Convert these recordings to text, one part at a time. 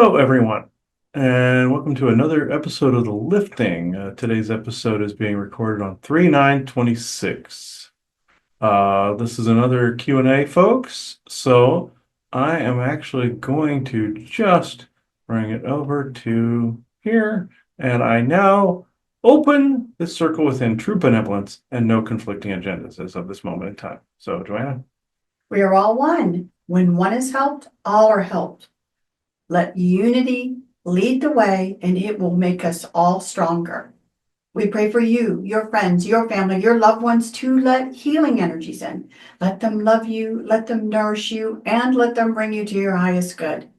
Hello, everyone, and welcome to another episode of The Lifting. Today's episode is being recorded on 3/9/26. This is another Q&A, folks, so I am actually going to just bring it over to here, and I now open this circle within true benevolence and no conflicting agendas as of this moment in time. So, Joanna? We are all one. When one is helped, all are helped. Let unity lead the way, and it will make us all stronger. We pray for you, your friends, your family, your loved ones to let healing energies in. Let them love you, let them nourish you, and let them bring you to your highest good.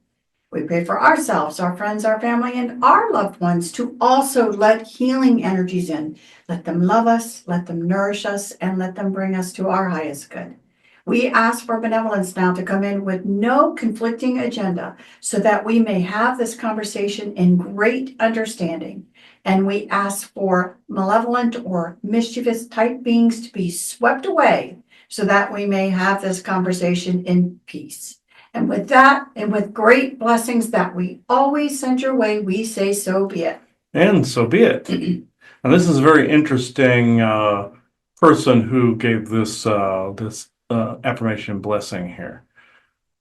We pray for ourselves, our friends, our family, and our loved ones to also let healing energies in. Let them love us, let them nourish us, and let them bring us to our highest good. We ask for benevolence now to come in with no conflicting agenda so that we may have this conversation in great understanding. And we ask for malevolent or mischievous type beings to be swept away so that we may have this conversation in peace. And with that, and with great blessings that we always send your way, we say so be it. And so be it. And this is a very interesting person who gave this affirmation blessing here.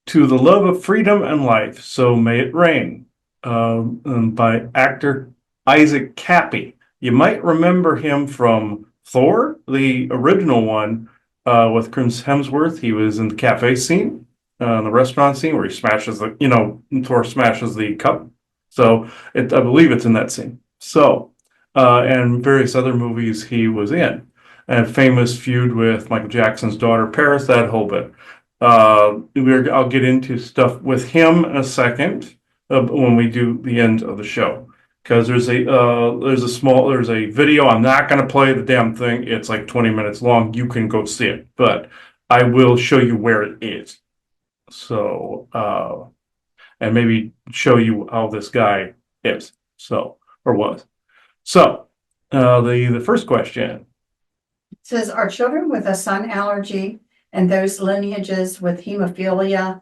To the love of freedom and life, so may it rain. By actor Isaac Cappy. You might remember him from Thor, the original one, with Chris Hemsworth. He was in the cafe scene, the restaurant scene where he smashes Thor smashes the cup. So I believe it's in that scene. So, and various other movies he was in. And famous feud with Michael Jackson's daughter, Paris, that whole bit. I'll get into stuff with him in a second when we do the end of the show. Because there's a video. I'm not going to play the damn thing. It's like 20 minutes long. You can go see it. But I will show you where it is. So, and maybe show you how this guy is. So, or was. So, the first question. It says, are children with a sun allergy and those lineages with hemophilia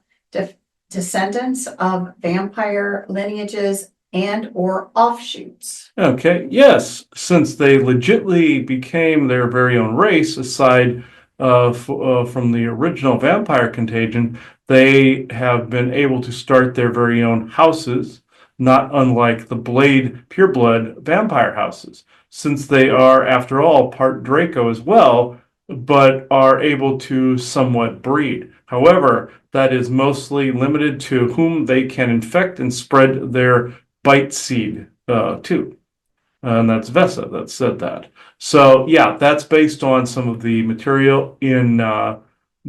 descendants of vampire lineages and or offshoots? Okay, yes, since they legitly became their very own race, aside from the original vampire contagion, they have been able to start their very own houses, not unlike the Blade pureblood vampire houses, since they are, after all, part Draco as well, but are able to somewhat breed. However, that is mostly limited to whom they can infect and spread their bite seed to. And that's Vesa that said that. So, yeah, that's based on some of the material in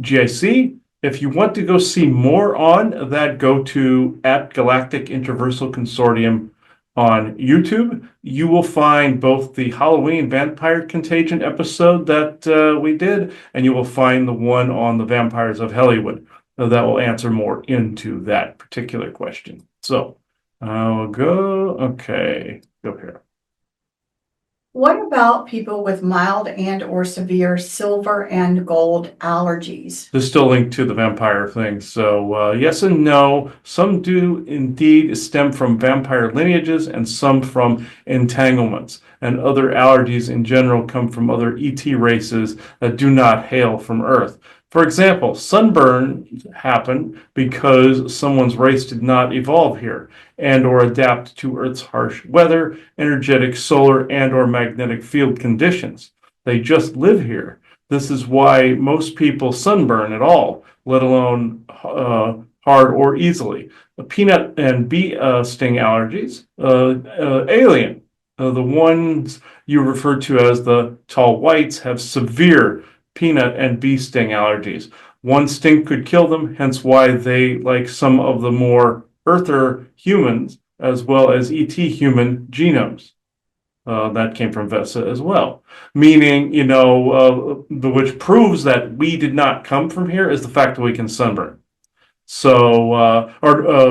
GIC. If you want to go see more on that, go to @Galactic Interversal Consortium on YouTube. You will find both the Halloween Vampire Contagion episode that we did, and you will find the one on the Vampires of Hellywood that will answer more into that particular question. So, I'll go, okay, go here. What about people with mild and or severe silver and gold allergies? There's still linked to the vampire thing. So yes and no. Some do indeed stem from vampire lineages and some from entanglements. And other allergies in general come from other ET races that do not hail from Earth. For example, sunburn happened because someone's race did not evolve here and or adapt to Earth's harsh weather, energetic solar and or magnetic field conditions. They just live here. This is why most people sunburn at all, let alone hard or easily. Peanut and bee sting allergies, alien. The ones you refer to as the tall whites have severe peanut and bee sting allergies. One sting could kill them, hence why they like some of the more earther humans as well as ET human genomes. That came from Vesa as well. Meaning, which proves that we did not come from here is the fact that we can sunburn. So,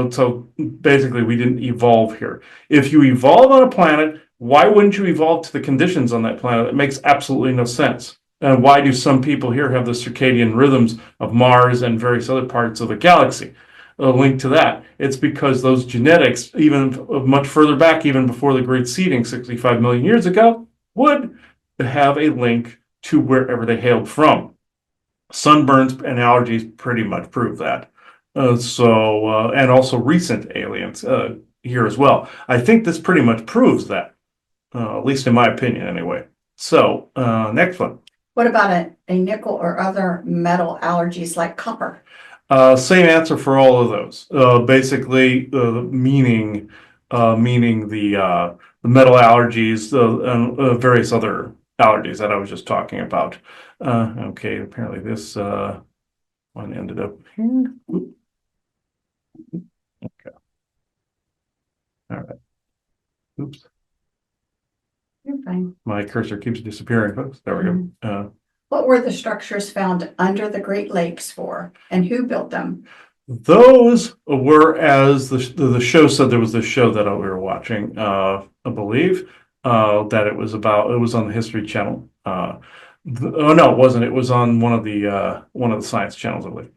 so basically we didn't evolve here. If you evolve on a planet, why wouldn't you evolve to the conditions on that planet? It makes absolutely no sense. And why do some people here have the circadian rhythms of Mars and various other parts of the galaxy? link to that? It's because those genetics, even much further back, even before the Great Seeding 65 million years ago, would have a link to wherever they hailed from. Sunburns and allergies pretty much prove that. And also recent aliens here as well. I think this pretty much proves that, at least in my opinion, anyway. So, next one. What about a nickel or other metal allergies like copper? Same answer for all of those. Basically, meaning the metal allergies and various other allergies that I was just talking about. Okay, apparently this one ended up here. Okay. All right. Oops. You're fine. My cursor keeps disappearing, folks. There we go. What were the structures found under the Great Lakes for, and who built them? Those were, as the show said, there was this show that we were watching, I believe, that it was about. It was on the History Channel. Oh no, it wasn't. It was on one of the science channels, I believe.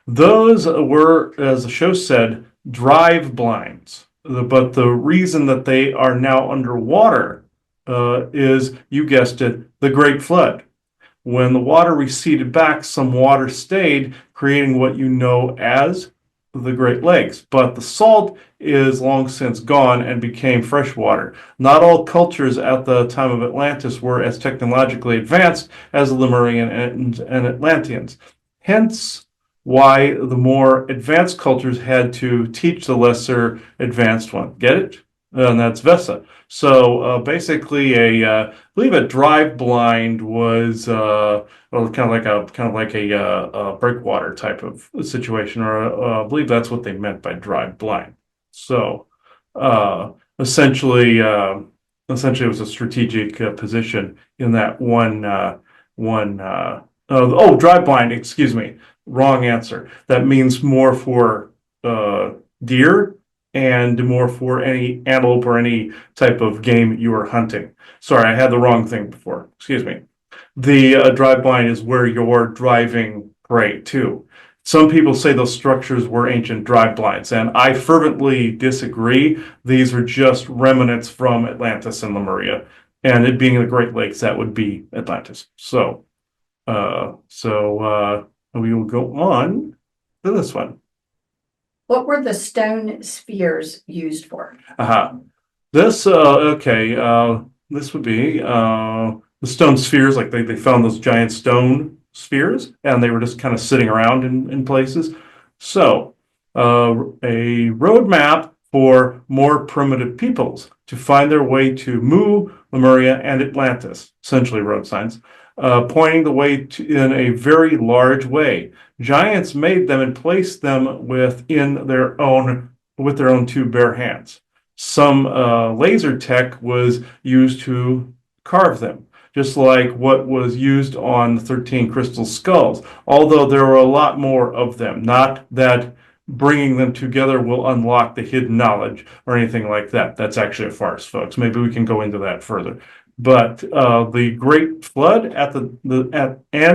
Those were, as the show said, drive blinds. But the reason that they are now underwater is, you guessed it, the Great Flood. When the water receded back, some water stayed, creating what you know as the Great Lakes. But the salt is long since gone and became fresh water. Not all cultures at the time of Atlantis were as technologically advanced as the Lemurian and Atlanteans. Hence, why the more advanced cultures had to teach the lesser advanced one. Get it? And that's Vesa. So basically, I believe a drive blind was kind of like a breakwater type of situation, or I believe that's what they meant by drive blind. So essentially, it was a strategic position in that drive blind. Excuse me, wrong answer. That means more for deer and more for any antelope or any type of game you are hunting. Sorry, I had the wrong thing before. Excuse me. The drive blind is where you're driving prey to. Some people say those structures were ancient drive blinds, and I fervently disagree. These are just remnants from Atlantis and Lemuria, and it being the Great Lakes, that would be Atlantis. So we will go on to this one. What were the stone spheres used for? This this would be the stone spheres. Like they found those giant stone spheres, and they were just kind of sitting around in places. So a roadmap for more primitive peoples to find their way to Mu, Lemuria, and Atlantis. Essentially, road signs. Pointing the way in a very large way. Giants made them and placed them with their own two bare hands. Some laser tech was used to carve them, just like what was used on the 13 crystal skulls, although there were a lot more of them. Not that bringing them together will unlock the hidden knowledge or anything like that. That's actually a farce, folks. Maybe we can go into that further. But the Great Flood at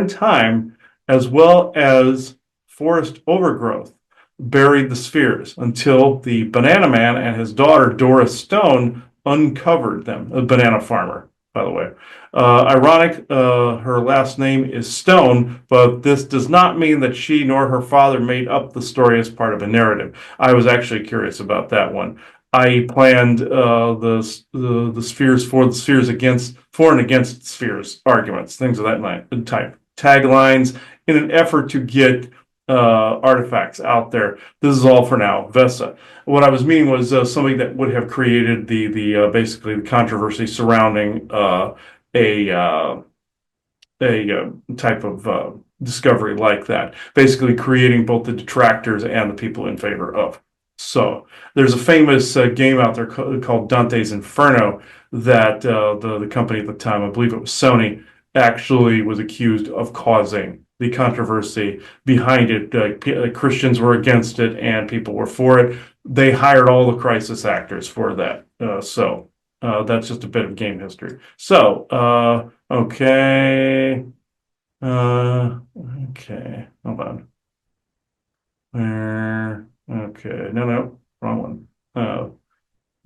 time, as well as forest overgrowth, buried the spheres until the Banana Man and his daughter Doris Stone uncovered them. A banana farmer, by the way. Ironic, her last name is Stone, but this does not mean that she nor her father made up the story as part of a narrative. I was actually curious about that one. I planned the spheres for the spheres for and against spheres arguments, things of that type, taglines in an effort to get artifacts out there. This is all for now. Vesa. What I was meaning was somebody that would have created the basically the controversy surrounding a type of discovery like that, basically creating both the detractors and the people in favor of. So there's a famous game out there called Dante's Inferno that the company at the time, I believe it was Sony, actually was accused of causing the controversy behind it. Christians were against it and people were for it. They hired all the crisis actors for that. So that's just a bit of game history. So, okay. Okay, hold on. Okay, no, wrong one.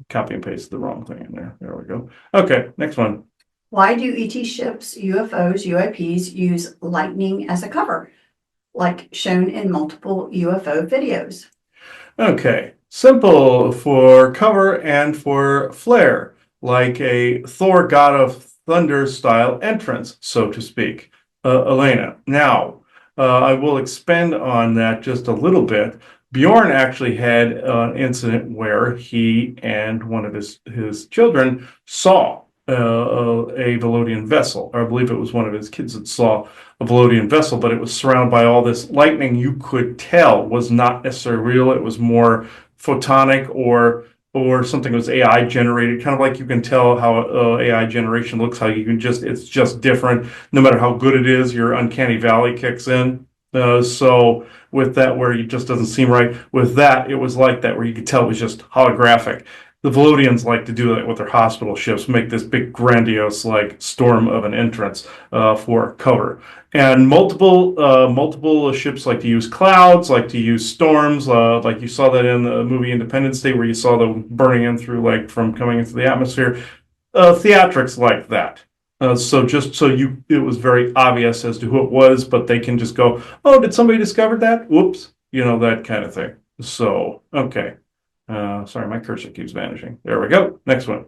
Copy and paste the wrong thing in there. There we go. Okay, next one. Why do ET ships, UFOs, UAPs use lightning as a cover, like shown in multiple UFO videos? Okay, simple for cover and for flare, like a Thor God of Thunder style entrance, so to speak. Elena. Now, I will expand on that just a little bit. Bjorn actually had an incident where he and one of his children saw a Velodian vessel, or I believe it was one of his kids that saw a Velodian vessel, but it was surrounded by all this lightning. You could tell was not necessarily real. It was more photonic or something that was AI generated, kind of like you can tell how AI generation looks, how you can just, it's just different. No matter how good it is, your uncanny valley kicks in. So with that, where it just doesn't seem right, with that, it was like that, where you could tell it was just holographic. The Velodians like to do that with their hospital ships, make this big grandiose like storm of an entrance for cover. And multiple ships like to use clouds, like to use storms, like you saw that in the movie Independence Day, where you saw them burning in through like from coming into the atmosphere. Theatrics like that. So just so it was very obvious as to who it was, but they can just go, oh, did somebody discover that? Whoops, that kind of thing. So, okay. Sorry, my cursor keeps vanishing. There we go. Next one.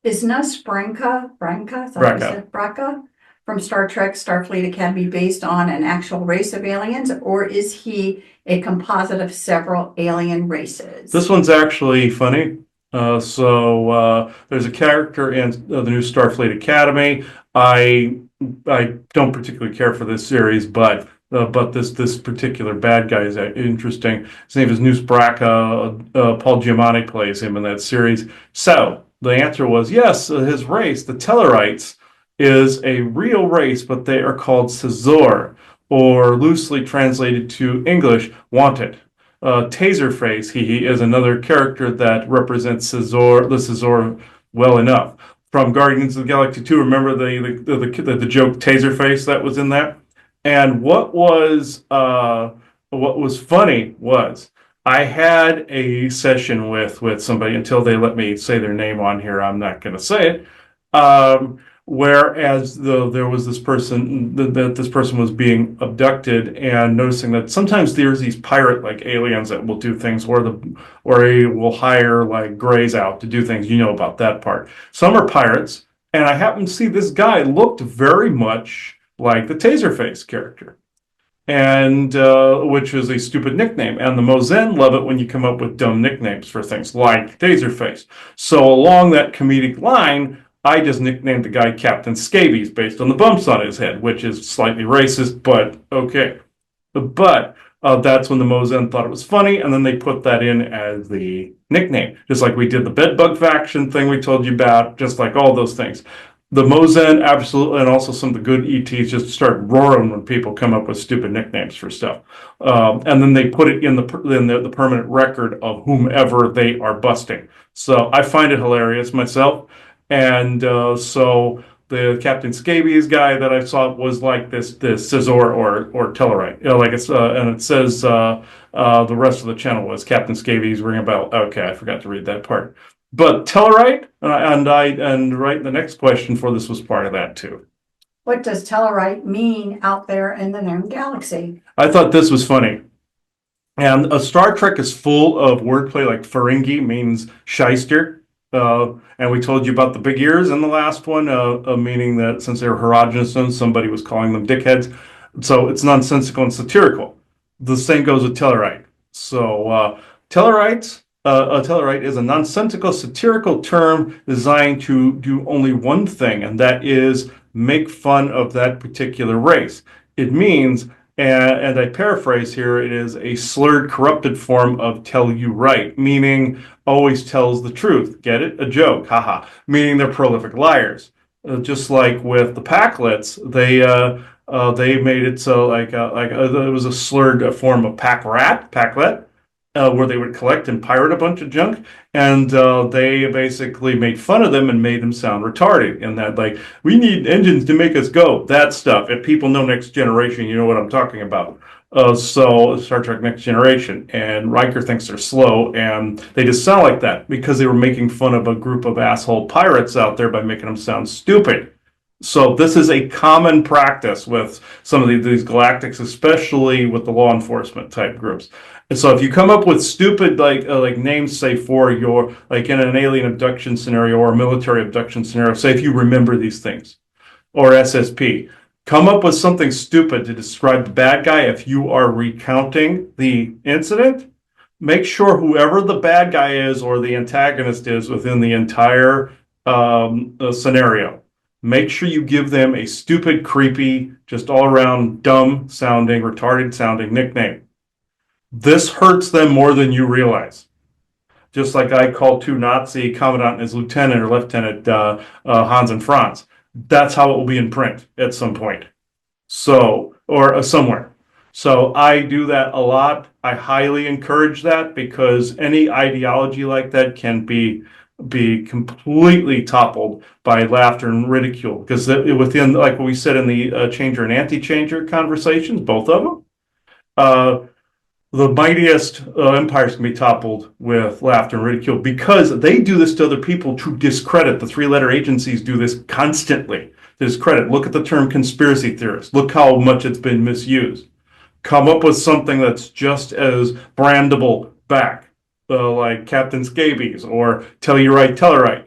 Is Nus Branca, is that what you Braca. said, Braca, from Star Trek Starfleet Academy based on an actual race of aliens, or is he a composite of several alien races? This one's actually funny. There's a character in the new Starfleet Academy. I don't particularly care for this series, but this particular bad guy is interesting. His name is Noose Braca. Paul Giamatti plays him in that series. So the answer was yes. His race, the Tellarites, is a real race, but they are called Caesar, or loosely translated to English, wanted. Taserface, he is another character that represents the Caesar well enough. From Guardians of the Galaxy 2, remember the joke Taserface that was in that? And what was funny was I had a session with somebody until they let me say their name on here. I'm not going to say it. Whereas there was this person that this person was being abducted, and noticing that sometimes there's these pirate like aliens that will do things, or they will hire like grays out to do things. You know about that part. Some are pirates, and I happened to see this guy looked very much like the Taserface character, and which is a stupid nickname. And the Mozen love it when you come up with dumb nicknames for things like Taserface. So along that comedic line, I just nicknamed the guy Captain Scabies based on the bumps on his head, which is slightly racist, but okay. But that's when the Mozen thought it was funny, and then they put that in as the nickname, just like we did the bedbug faction thing we told you about, just like all those things. The Mozen absolutely, and also some of the good ETs just start roaring when people come up with stupid nicknames for stuff, and then they put it in the permanent record of whomever they are busting. So I find it hilarious myself, and so the Captain Scabies guy that I saw was like this Caesar or Tellarite, like it's and it says the rest of the channel was Captain Scabies ring a bell. Okay, I forgot to read that part. But Tellarite, and right, the next question for this was part of that too. What does Tellarite mean out there in the known galaxy? I thought this was funny. And Star Trek is full of wordplay, like Ferengi means shyster. And we told you about the big ears in the last one, meaning that since they were heterogeneous, somebody was calling them dickheads. So it's nonsensical and satirical. The same goes with Tellarite. So Tellarites. A Tellarite is a nonsensical, satirical term designed to do only one thing, and that is make fun of that particular race. It means, and I paraphrase here, it is a slurred, corrupted form of tell you right, meaning always tells the truth. Get it? A joke, haha. Meaning they're prolific liars. Just like with the Packlets, they made it so it was a slurred form of Packlet, where they would collect and pirate a bunch of junk, and they basically made fun of them and made them sound retarded. And that, like, we need engines to make us go, that stuff. If people know Next Generation, you know what I'm talking about. So Star Trek Next Generation, and Riker thinks they're slow, and they just sound like that because they were making fun of a group of asshole pirates out there by making them sound stupid. So this is a common practice with some of these galactics, especially with the law enforcement type groups. And so if you come up with stupid like names, say for your like in an alien abduction scenario or a military abduction scenario, say if you remember these things or SSP, come up with something stupid to describe the bad guy if you are recounting the incident. Make sure whoever the bad guy is or the antagonist is within the entire scenario, make sure you give them a stupid, creepy, just all around dumb sounding, retarded sounding nickname. This hurts them more than you realize. Just like I called two Nazi commandant and his lieutenant or lieutenant Hans and Franz. That's how it will be in print at some point. So, or somewhere. So I do that a lot. I highly encourage that because any ideology like that can be completely toppled by laughter and ridicule. Because within, like what we said in the changer and anti-changer conversations, both of them, the mightiest empires can be toppled with laughter and ridicule because they do this to other people to discredit. The three-letter agencies do this constantly to discredit. Look at the term conspiracy theorist. Look how much it's been misused. Come up with something that's just as brandable back, like Captain Scabies or Tell You Right, Tell Her Right.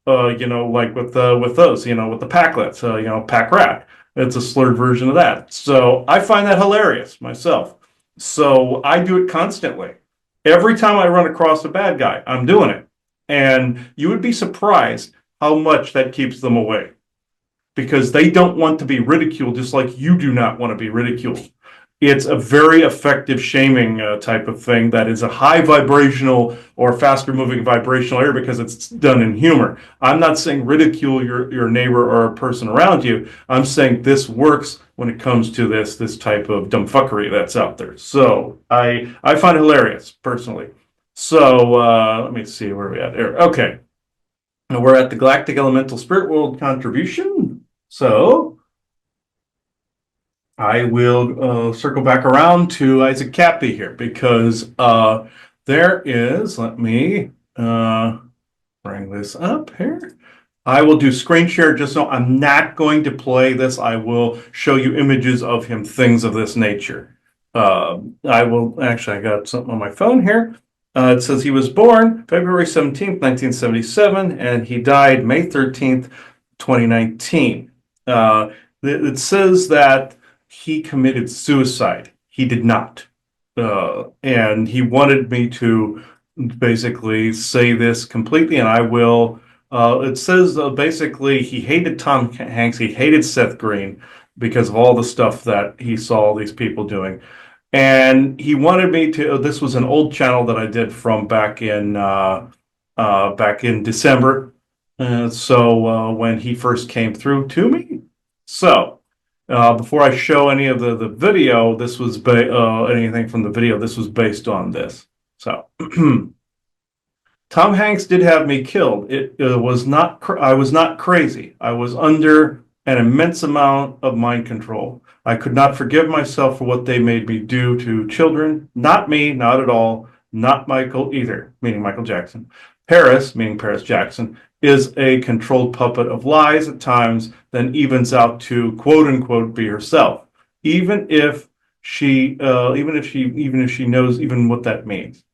Like with those, with the Packlets, Pack Rat. It's a slurred version of that. So I find that hilarious myself. So I do it constantly. Every time I run across a bad guy, I'm doing it. And you would be surprised how much that keeps them away because they don't want to be ridiculed just like you do not want to be ridiculed. It's a very effective shaming type of thing that is a high vibrational or faster moving vibrational area because it's done in humor. I'm not saying ridicule your neighbor or a person around you. I'm saying this works when it comes to this type of dumbfuckery that's out there. So I find it hilarious personally. So let me see where we at here. Okay. Now we're at the Galactic Elemental Spirit World contribution. So I will circle back around to Isaac Cappy here because there is, let me bring this up here. I will do screen share just so I'm not going to play this. I will show you images of him, things of this nature. I will, actually, I got something on my phone here. It says he was born February 17th, 1977, and he died May 13th, 2019. It says that he committed suicide. He did not. And he wanted me to basically say this completely, and I will. It says basically he hated Tom Hanks, he hated Seth Green because of all the stuff that he saw all these people doing. And he wanted me to, this was an old channel that I did from back in December. So when he first came through to me. So before I show any of the video, this was anything from the video, this was based on this. So Tom Hanks did have me killed. It was not, I was not crazy. I was under an immense amount of mind control. I could not forgive myself for what they made me do to children. Not me, not at all. Not Michael either, meaning Michael Jackson. Paris, meaning Paris Jackson, is a controlled puppet of lies at times, then evens out to quote unquote be herself. Even if she knows even what that means.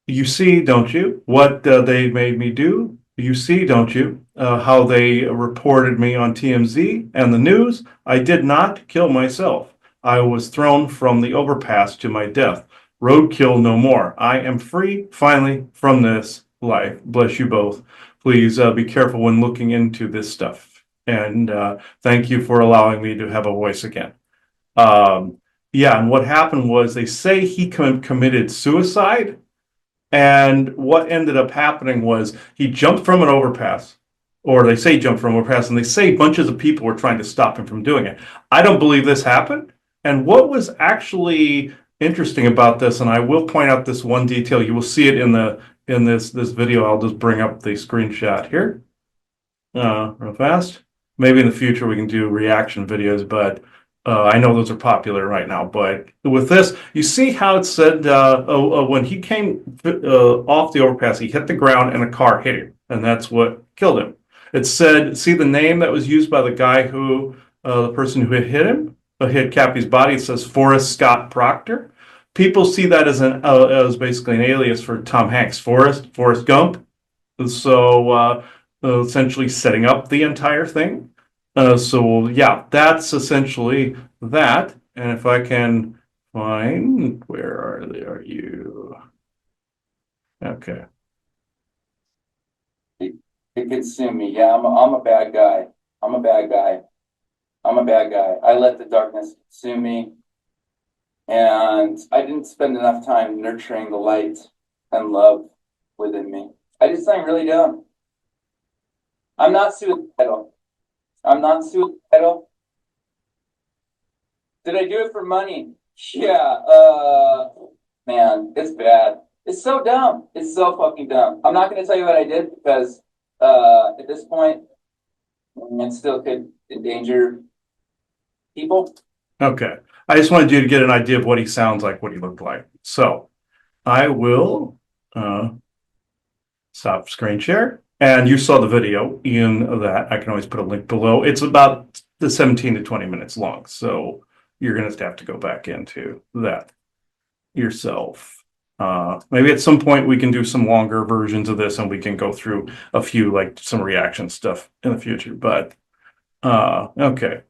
You see, don't you, what they made me do? You see, don't you, how they reported me on TMZ and the news? I did not kill myself. I was thrown from the overpass to my death. Roadkill no more. I am free, finally, from this life. Bless you both. Please be careful when looking into this stuff. And thank you for allowing me to have a voice again. Yeah, and what happened was they say he committed suicide. And what ended up happening was he jumped from an overpass, or they say he jumped from an overpass, and they say bunches of people were trying to stop him from doing it. I don't believe this happened. And what was actually interesting about this, and I will point out this one detail, you will see it in this video. I'll just bring up the screenshot here real fast. Maybe in the future we can do reaction videos, but I know those are popular right now, but with this, you see how it said when he came off the overpass, he hit the ground and a car hit him, and that's what killed him. It said, see the name that was used by the guy who, the person who hit him, hit Cappy's body. It says Forrest Scott Proctor. People see that as basically an alias for Tom Hanks, Forrest Gump. So essentially setting up the entire thing. So yeah, that's essentially that. And if I can find, where are they? Are you? Okay. It could sue me. Yeah, I'm a bad guy. I'm a bad guy. I'm a bad guy. I let the darkness consume me, and I didn't spend enough time nurturing the light and love within me. I just think really dumb. I'm not suicidal. I'm not suicidal. Did I do it for money? Yeah. Man, it's bad. It's so dumb. It's so fucking dumb. I'm not gonna tell you what I did because at this point it still could endanger people. Okay. I just wanted you to get an idea of what he sounds like, what he looked like. So I will uh, stop screen share. And you saw the video in that. I can always put a link below. It's about the 17 to 20 minutes long. So you're going to have to go back into that yourself. Maybe at some point we can do some longer versions of this and we can go through a few, like some reaction stuff in the future. But okay.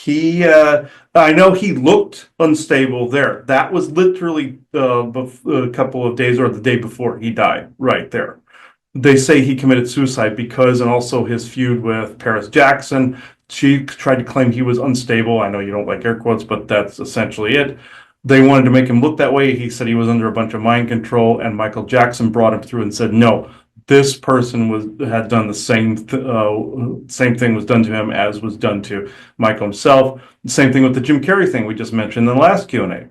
I know he looked unstable there. That was literally a couple of days or the day before he died, right there. They say he committed suicide because, and also his feud with Paris Jackson. She tried to claim he was unstable. I know you don't like air quotes, but that's essentially it. They wanted to make him look that way. He said he was under a bunch of mind control, and Michael Jackson brought him through and said, no, this person had done the same thing was done to him as was done to Michael himself. Same thing with the Jim Carrey thing we just mentioned in the last Q&A.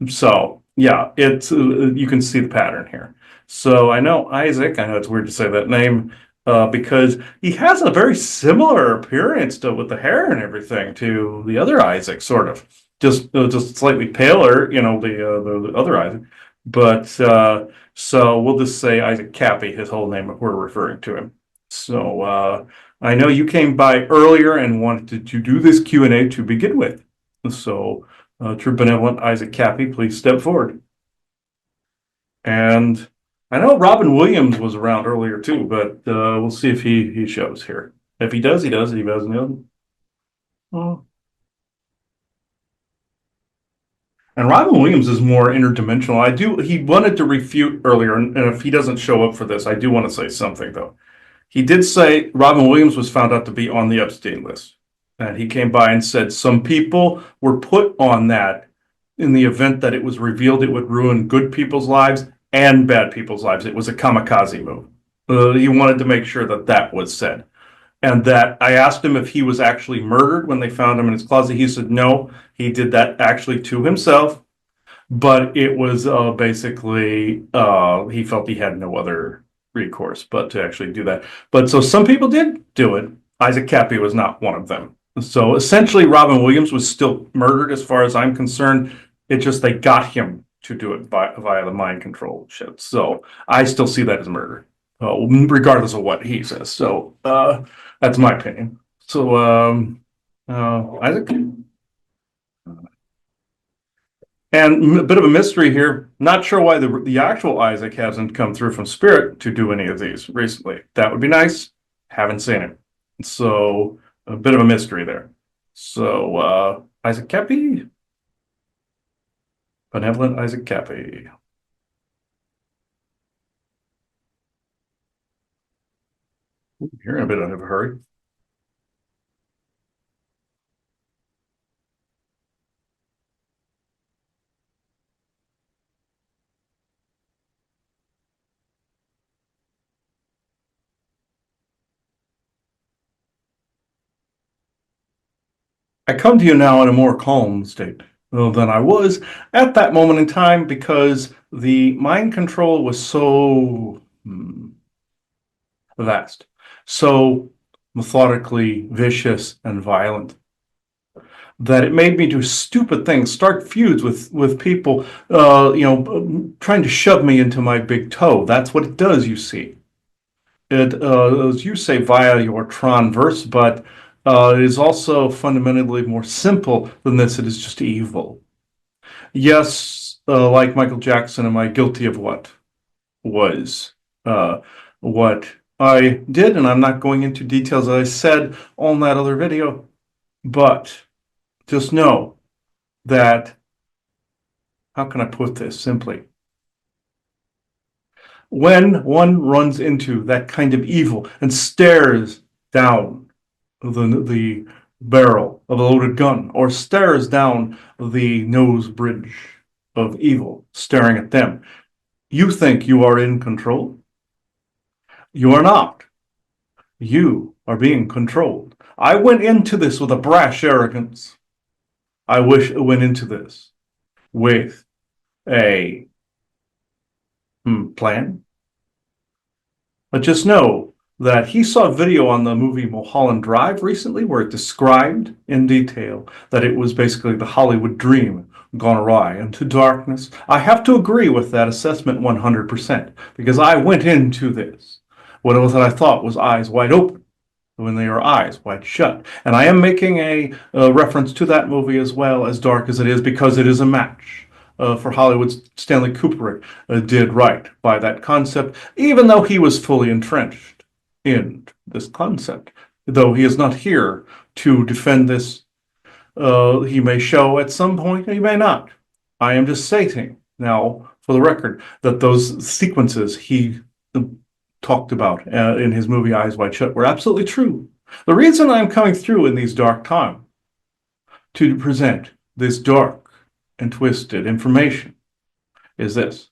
So yeah, it's you can see the pattern here. So I know Isaac. I know it's weird to say that name because he has a very similar appearance with the hair and everything to the other Isaac, sort of. Just slightly paler, the other Isaac. But so we'll just say Isaac Cappy, his whole name, if we're referring to him. So I know you came by earlier and wanted to do this Q&A to begin with. So True Benevolent Isaac Cappy, please step forward. And I know Robin Williams was around earlier too, but we'll see if he shows here. If he does, he does. If he doesn't, he doesn't. Oh. And Robin Williams is more interdimensional. He wanted to refute earlier, and if he doesn't show up for this, I do want to say something though. He did say Robin Williams was found out to be on the Epstein list. And he came by and said some people were put on that in the event that it was revealed it would ruin good people's lives and bad people's lives. It was a kamikaze move. He wanted to make sure that that was said. And that I asked him if he was actually murdered when they found him in his closet. He said no, he did that actually to himself. But it was basically he felt he had no other recourse but to actually do that. But so some people did do it. Isaac Cappy was not one of them. So essentially, Robin Williams was still murdered as far as I'm concerned. It just they got him to do it via the mind control shit. So I still see that as murder, regardless of what he says. So that's my opinion. So Isaac. And a bit of a mystery here. Not sure why the actual Isaac hasn't come through from Spirit to do any of these recently. That would be nice. Haven't seen him. So a bit of a mystery there. So Isaac Cappy. Benevolent Isaac Cappy. You're in a bit of a hurry. I come to you now in a more calm state than I was at that moment in time because the mind control was so vast, so methodically vicious and violent. that it made me do stupid things, start feuds with people, trying to shove me into my big toe. That's what it does, you see. It, as you say, via your Tron verse, but it is also fundamentally more simple than this. It is just evil. Yes, like Michael Jackson, am I guilty of was uh, what I did? And I'm not going into details, as I said on that other video, but just know that, how can I put this simply? When one runs into that kind of evil and stares down the barrel of a loaded gun, or stares down the nose bridge of evil, staring at them, you think you are in control? You are not. You are being controlled. I went into this with a brash arrogance. I went into this with a plan. But just know that he saw a video on the movie Mulholland Drive recently where it described in detail that it was basically the Hollywood dream gone awry into darkness. I have to agree with that assessment 100% because I went into this what it was that I thought was eyes wide open when they are eyes wide shut. And I am making a reference to that movie as well, as dark as it is, because it is a match for Hollywood's Stanley Kubrick did right by that concept, even though he was fully entrenched in this concept. Though he is not here to defend this, he may show at some point, he may not. I am just stating now, for the record, that those sequences he talked about in his movie Eyes Wide Shut were absolutely true. The reason I'm coming through in these dark times to present this dark and twisted information is this.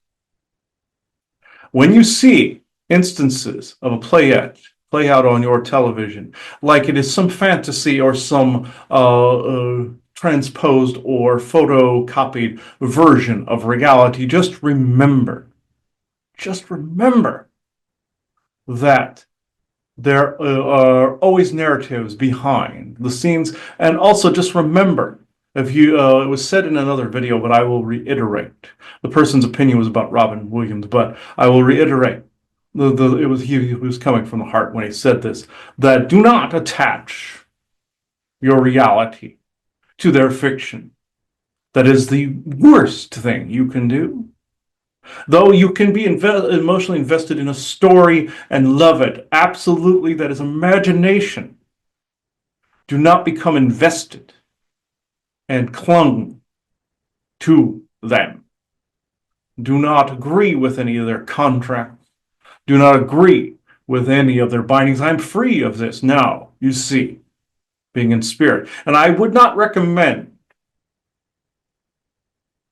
When you see instances of a play out on your television, like it is some fantasy or some transposed or photocopied version of reality, just remember that there are always narratives behind the scenes. And also just remember, if you, it was said in another video, but I will reiterate. The person's opinion was about Robin Williams, but I will reiterate. He was coming from the heart when he said this, that do not attach your reality to their fiction. That is the worst thing you can do. Though you can be emotionally invested in a story and love it, absolutely, that is imagination. Do not become invested and clung to them. Do not agree with any of their contracts. Do not agree with any of their bindings. I'm free of this now, you see, being in spirit. And I would not recommend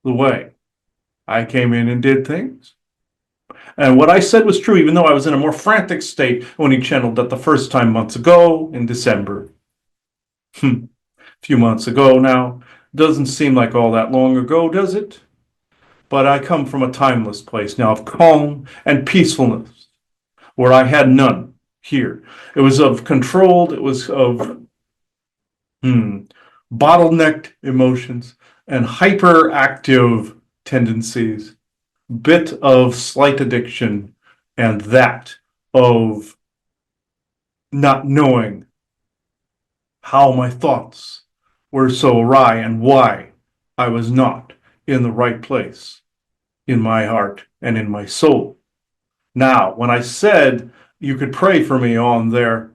the way I came in and did things. And what I said was true, even though I was in a more frantic state when he channeled that the first time months ago in December. A few months ago now. Doesn't seem like all that long ago, does it? But I come from a timeless place now of calm and peacefulness, where I had none here. It was of controlled, it was of bottlenecked emotions and hyperactive tendencies, bit of slight addiction, and that of not knowing how my thoughts were so awry and why I was not in the right place in my heart and in my soul. Now, when I said you could pray for me on there,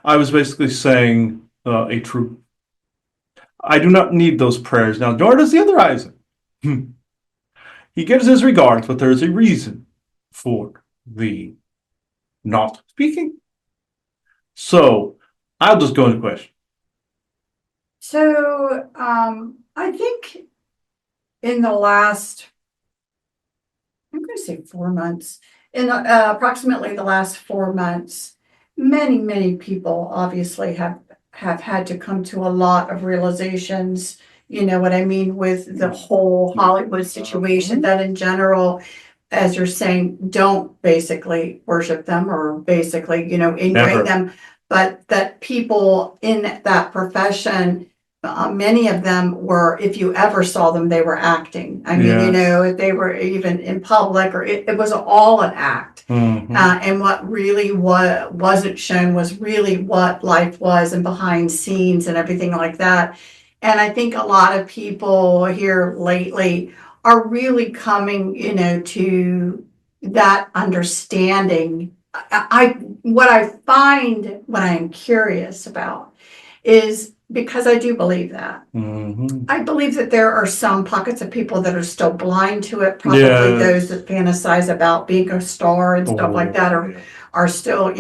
I was basically saying a truth. I do not need those prayers now, nor does the other Isaac. He gives his regards, but there is a reason for the not speaking. So I'll just go into question. So, I think in the last, I'm going to say 4 months, in approximately the last 4 months, many people obviously have had to come to a lot of realizations, you know what I mean, with the whole Hollywood situation, that in general, as you're saying, don't basically worship them or basically, ingrate Never. them, but that people in that profession many of them were, if you ever saw them, they were acting. I mean, Yes. if they were even in public, or it was all an act. Mhm. And what really wasn't shown was really what life was, and behind scenes and everything like that. And I think a lot of people here lately are really coming, to that understanding. What I find, what I am curious about, is because I do believe that. Mhm. I believe that there are some pockets of people that are still blind to it. Probably Yes. those that fantasize about being a star and stuff like that are still,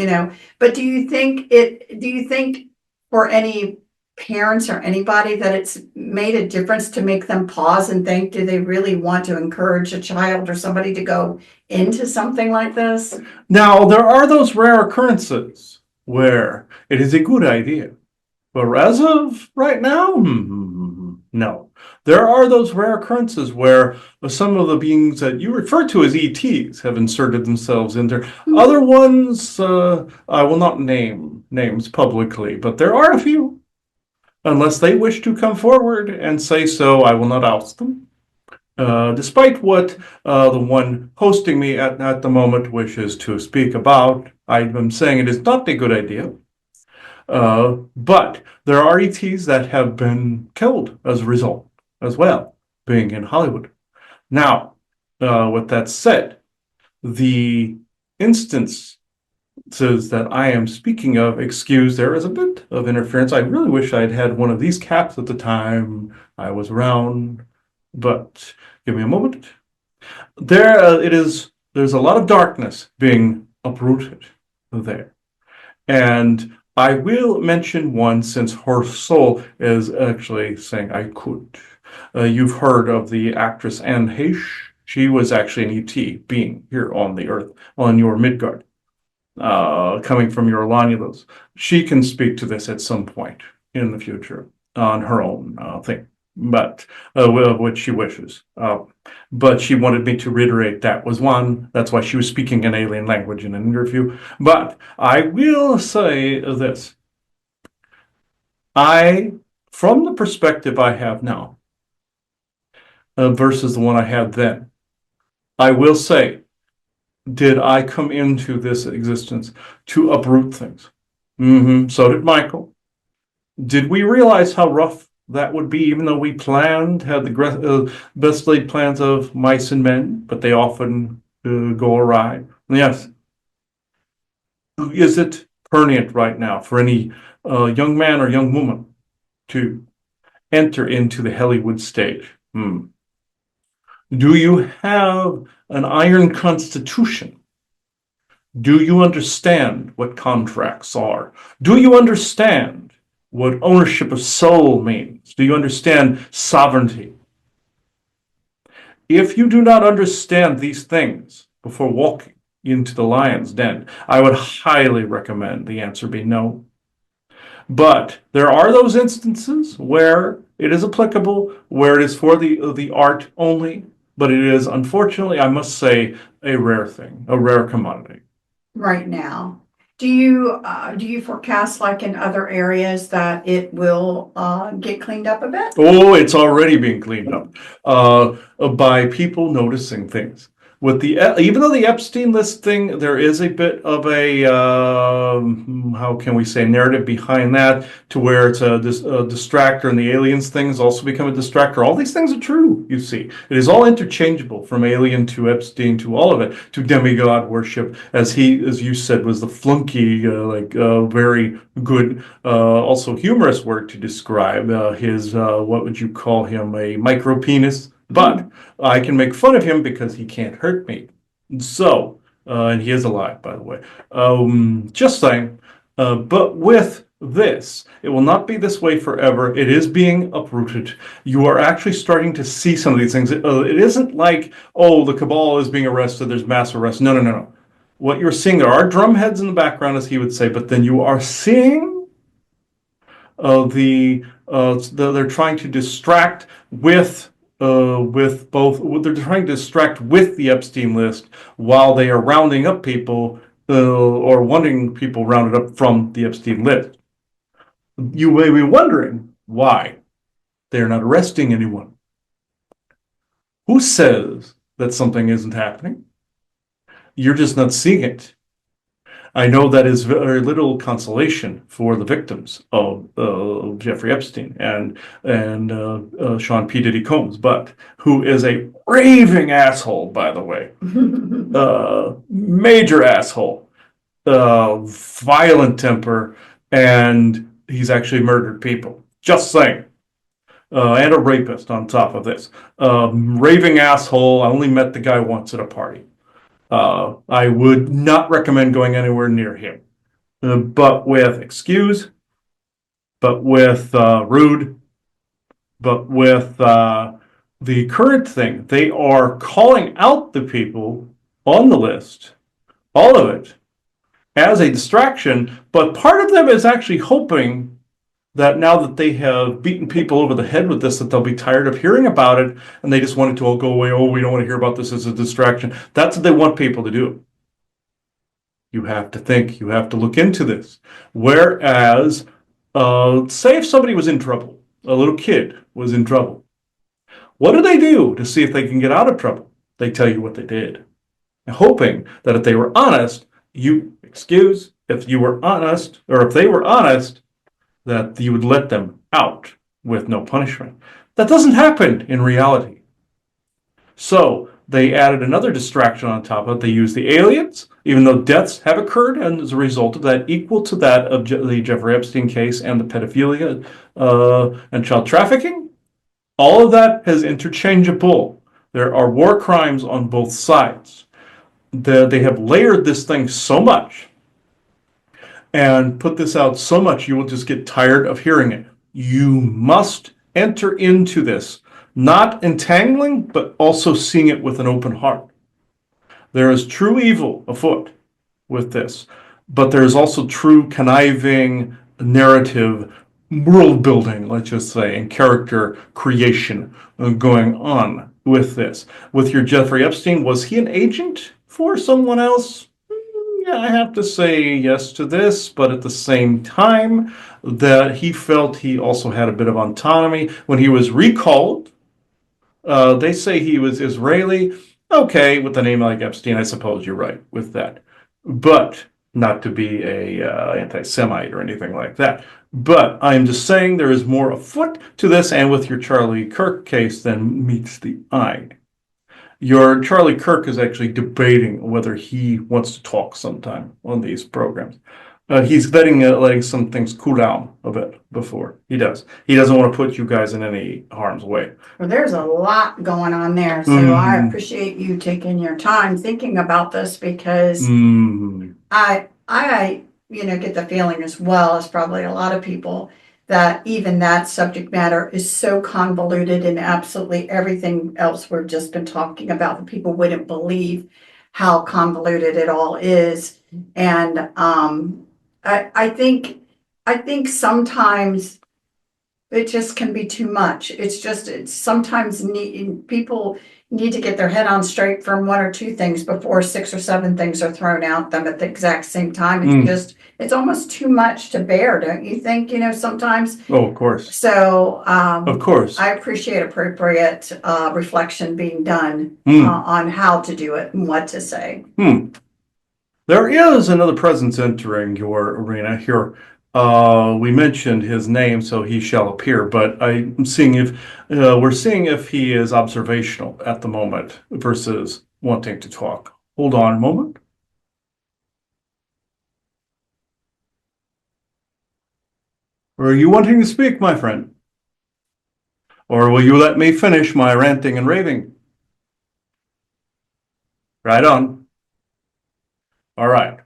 But do you think for any parents or anybody that it's made a difference to make them pause and think, do they really want to encourage a child or somebody to go into something like this? Now, there are those rare occurrences where it is a good idea. But as of right now, no. There are those rare occurrences where some of the beings that you refer to as ETs have inserted themselves in there. Other ones, I will not name names publicly, but there are a few. Unless they wish to come forward and say so, I will not oust them. Despite what the one hosting me at the moment wishes to speak about, I am saying it is not a good idea. But there are ETs that have been killed as a result as well, being in Hollywood. Now, with that said, the instances that I am speaking of, excuse, there is a bit of interference. I really wish I'd had one of these caps at the time I was around, but give me a moment. There's a lot of darkness being uprooted there. And I will mention one since her soul is actually saying I could. You've heard of the actress Anne Heche. She was actually an ET being here on the Earth, on your Midgard, coming from your Lanulos. She can speak to this at some point in the future on her own thing, but which she wishes. But she wanted me to reiterate that was one. That's why she was speaking an alien language in an interview. But I will say this. From the perspective I have now, versus the one I had then, I will say, did I come into this existence to uproot things? So did Michael. Did we realize how rough that would be, even though we had the best laid plans of mice and men, but they often go awry? Yes. Is it pertinent right now for any young man or young woman to enter into the Hellywood stage? Do you have an iron constitution? Do you understand what contracts are? Do you understand what ownership of soul means? Do you understand sovereignty? If you do not understand these things before walking into the lion's den, I would highly recommend the answer be no. But there are those instances where it is applicable, where it is for the art only, but it is, unfortunately, I must say, a rare thing, a rare commodity. Right now. Do you forecast, like in other areas, that it will get cleaned up a bit? Oh, it's already being cleaned up by people noticing things. Even though the Epstein list thing, there is a bit of a how can we say narrative behind that, to where it's a distractor, and the aliens things also become a distractor. All these things are true. You see, it is all interchangeable, from alien to Epstein to all of it to demigod worship, as you said, was the flunky, very good, also humorous word to describe his. What would you call him? A micro penis. But I can make fun of him because he can't hurt me. So, and he is alive, by the way. Just saying. But with this, it will not be this way forever. It is being uprooted. You are actually starting to see some of these things. It isn't like, oh, the cabal is being arrested, there's mass arrest. No. What you're seeing, there are drumheads in the background, as he would say, but then you are seeing they're trying to distract with both. They're trying to distract with the Epstein list while they are rounding up people or wanting people rounded up from the Epstein list. You may be wondering why. They're not arresting anyone. Who says that something isn't happening? You're just not seeing it. I know that is very little consolation for the victims of Jeffrey Epstein and Sean P. Diddy Combs, but who is a raving asshole, by the way, major asshole, violent temper, and he's actually murdered people. Just saying. And a rapist on top of this. Raving asshole. I only met the guy once at a party. I would not recommend going anywhere near him. But with excuse, but with rude, but with the current thing, they are calling out the people on the list, all of it, as a distraction. But part of them is actually hoping that now that they have beaten people over the head with this, that they'll be tired of hearing about it, and they just want it to all go away. Oh, we don't want to hear about this as a distraction. That's what they want people to do. You have to think. You have to look into this. Whereas, say if somebody was in trouble, a little kid was in trouble, what do they do to see if they can get out of trouble? They tell you what they did, hoping that if they were honest, if you were honest, or if they were honest, that you would let them out with no punishment. That doesn't happen in reality. So they added another distraction on top of it. They used the aliens, even though deaths have occurred, and as a result of that, equal to that of the Jeffrey Epstein case and the pedophilia and child trafficking. All of that is interchangeable. There are war crimes on both sides. They have layered this thing so much and put this out so much, you will just get tired of hearing it. You must enter into this, not entangling, but also seeing it with an open heart. There is true evil afoot with this, but there is also true conniving narrative, world building, let's just say, and character creation going on with this. With your Jeffrey Epstein, was he an agent for someone else? Yeah, I have to say yes to this, but at the same time, that he felt he also had a bit of autonomy. When he was recalled, they say he was Israeli. Okay, with a name like Epstein, I suppose you're right with that. But not to be a anti-Semite or anything like that. But I'm just saying there is more afoot to this, and with your Charlie Kirk case than meets the eye. Your Charlie Kirk is actually debating whether he wants to talk sometime on these programs. He's letting some things cool down a bit before he does. He doesn't want to put you guys in any harm's way. Well, there's a lot going on there, so I appreciate you taking your time thinking about this, because I get the feeling, as well as probably a lot of people, that even that subject matter is so convoluted, and absolutely everything else we've just been talking about, that people wouldn't believe how convoluted it all is. And I think sometimes it just can be too much. It's sometimes people need to get their head on straight from one or two things before 6 or 7 things are thrown at them at the exact same time. It's almost too much to bear, don't you think? Sometimes. Oh, of course. So, of course, I appreciate appropriate reflection being done on how to do it and what to say. There is another presence entering your arena here. We mentioned his name, so he shall appear, but I'm seeing if we're seeing if he is observational at the moment versus wanting to talk. Hold on a moment. Are you wanting to speak, my friend? Or will you let me finish my ranting and raving? Right on. All right.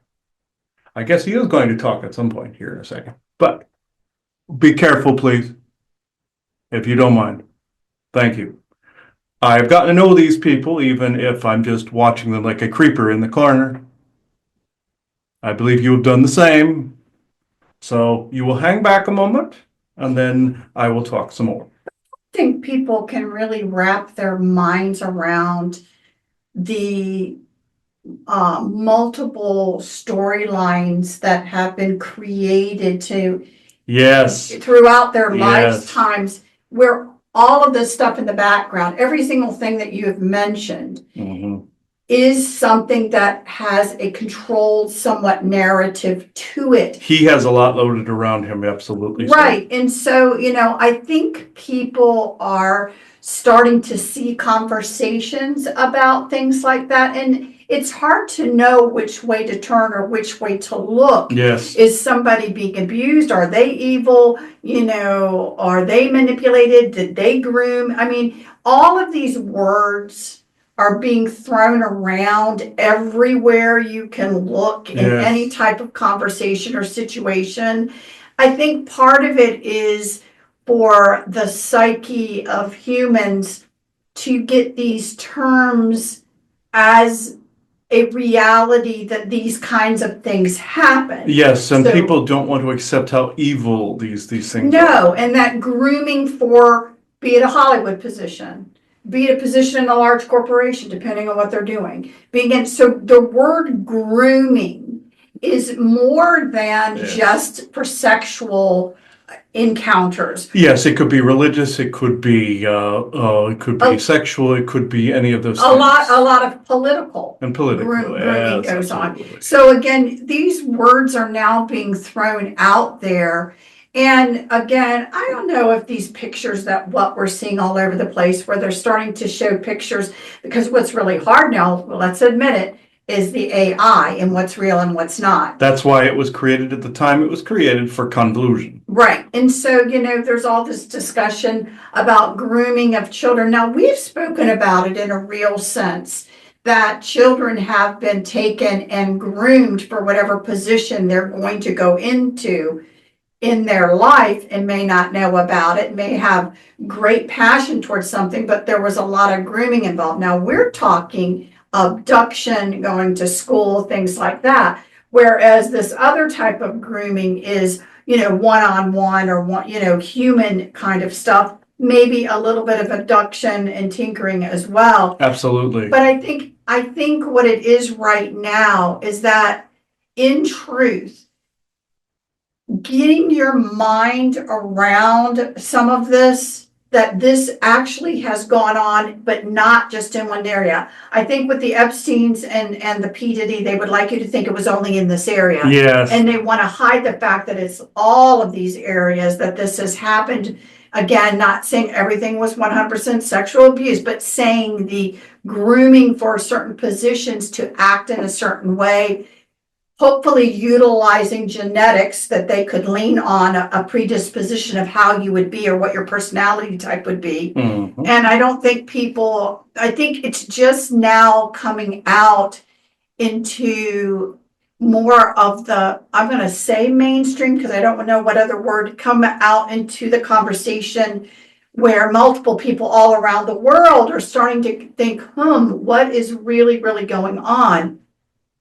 I guess he is going to talk at some point here in a second. But be careful, please, if you don't mind. Thank you. I've gotten to know these people, even if I'm just watching them like a creeper in the corner. I believe you have done the same. So you will hang back a moment, and then I will talk some more. I think people can really wrap their minds around the multiple storylines that have been created Yes. throughout their lifetimes, where all of this stuff in the background, every single thing that you have mentioned, Mhm. is something that has a controlled, somewhat narrative to it. He has a lot loaded around him, absolutely. so. Right. And so, I think people are starting to see conversations about things like that. And it's hard to know which way to turn or which way to look. Yes. Is somebody being abused? Are they evil? Are they manipulated? Did they groom? I mean, all of these words are being thrown around everywhere you can look in Yes. any type of conversation or situation. I think part of it is for the psyche of humans to get these terms as a reality that these kinds of things happen. Yes, and So- people don't want to accept how evil these things are. No, and that grooming for, be it a Hollywood position, be it a position in a large corporation, depending on what they're doing. So the word grooming is more than Yes. just for sexual encounters. Yes, it could be religious, it could be Oh. sexual, it could be any of those A things. lot of political And political. grooming Yes, goes on. absolutely. So again, these words are now being thrown out there. And again, I don't know if these pictures what we're seeing all over the place, where they're starting to show pictures, because what's really hard now, let's admit it, is the AI and what's real and what's not. That's why it was created at the time it was created, for convolution. Right. And so, there's all this discussion about grooming of children. Now, we've spoken about it in a real sense, that children have been taken and groomed for whatever position they're going to go into in their life, and may not know about it, may have great passion towards something, but there was a lot of grooming involved. Now, we're talking abduction, going to school, things like that. Whereas this other type of grooming is, one-on-one or human kind of stuff, maybe a little bit of abduction and tinkering as well. Absolutely. But I think what it is right now is that, in truth, getting your mind around some of this, that this actually has gone on, but not just in one area. I think with the Epsteins and the P. Diddy, they would like you to think it was only in this area. Yes. And they want to hide the fact that it's all of these areas that this has happened. Again, not saying everything was 100% sexual abuse, but saying the grooming for certain positions to act in a certain way, hopefully utilizing genetics that they could lean on a predisposition of how you would be or what your personality type would be. Mhm. And I don't think I think it's just now coming out into more of the, I'm going to say mainstream, because I don't know what other word, come out into the conversation where multiple people all around the world are starting to think, what is really, really going on?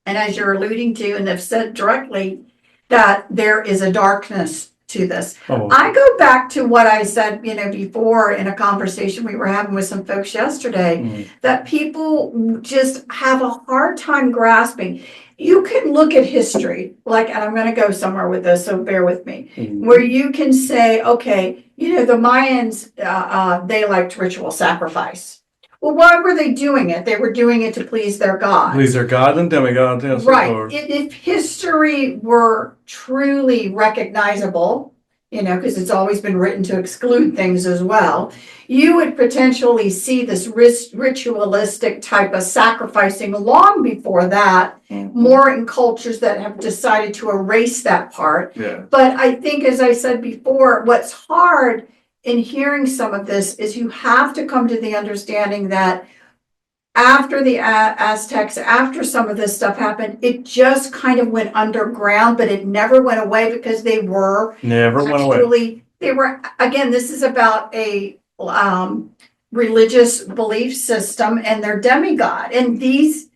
And as you're alluding to, and have said directly, that there is a darkness to this. Oh. I go back to what I said, before in a conversation we were having with some folks yesterday, that people just have a hard time grasping. You can look at history, and I'm going to go somewhere with this, so bear with me, where you can say, okay, the Mayans, they liked ritual sacrifice. Well, why were they doing it? They were doing it to please their gods. Please their God and demigod. Yes, Right. Lord. If history were truly recognizable, because it's always been written to exclude things as well, you would potentially see this ritualistic type of sacrificing long before that, more in cultures that have decided to erase that part. Yeah. But I think, as I said before, what's hard in hearing some of this is you have to come to the understanding that after the Aztecs, after some of this stuff happened, it just kind of went underground, but it never went away, because they were Never went away. again, this is about a religious belief system and their demigod. And these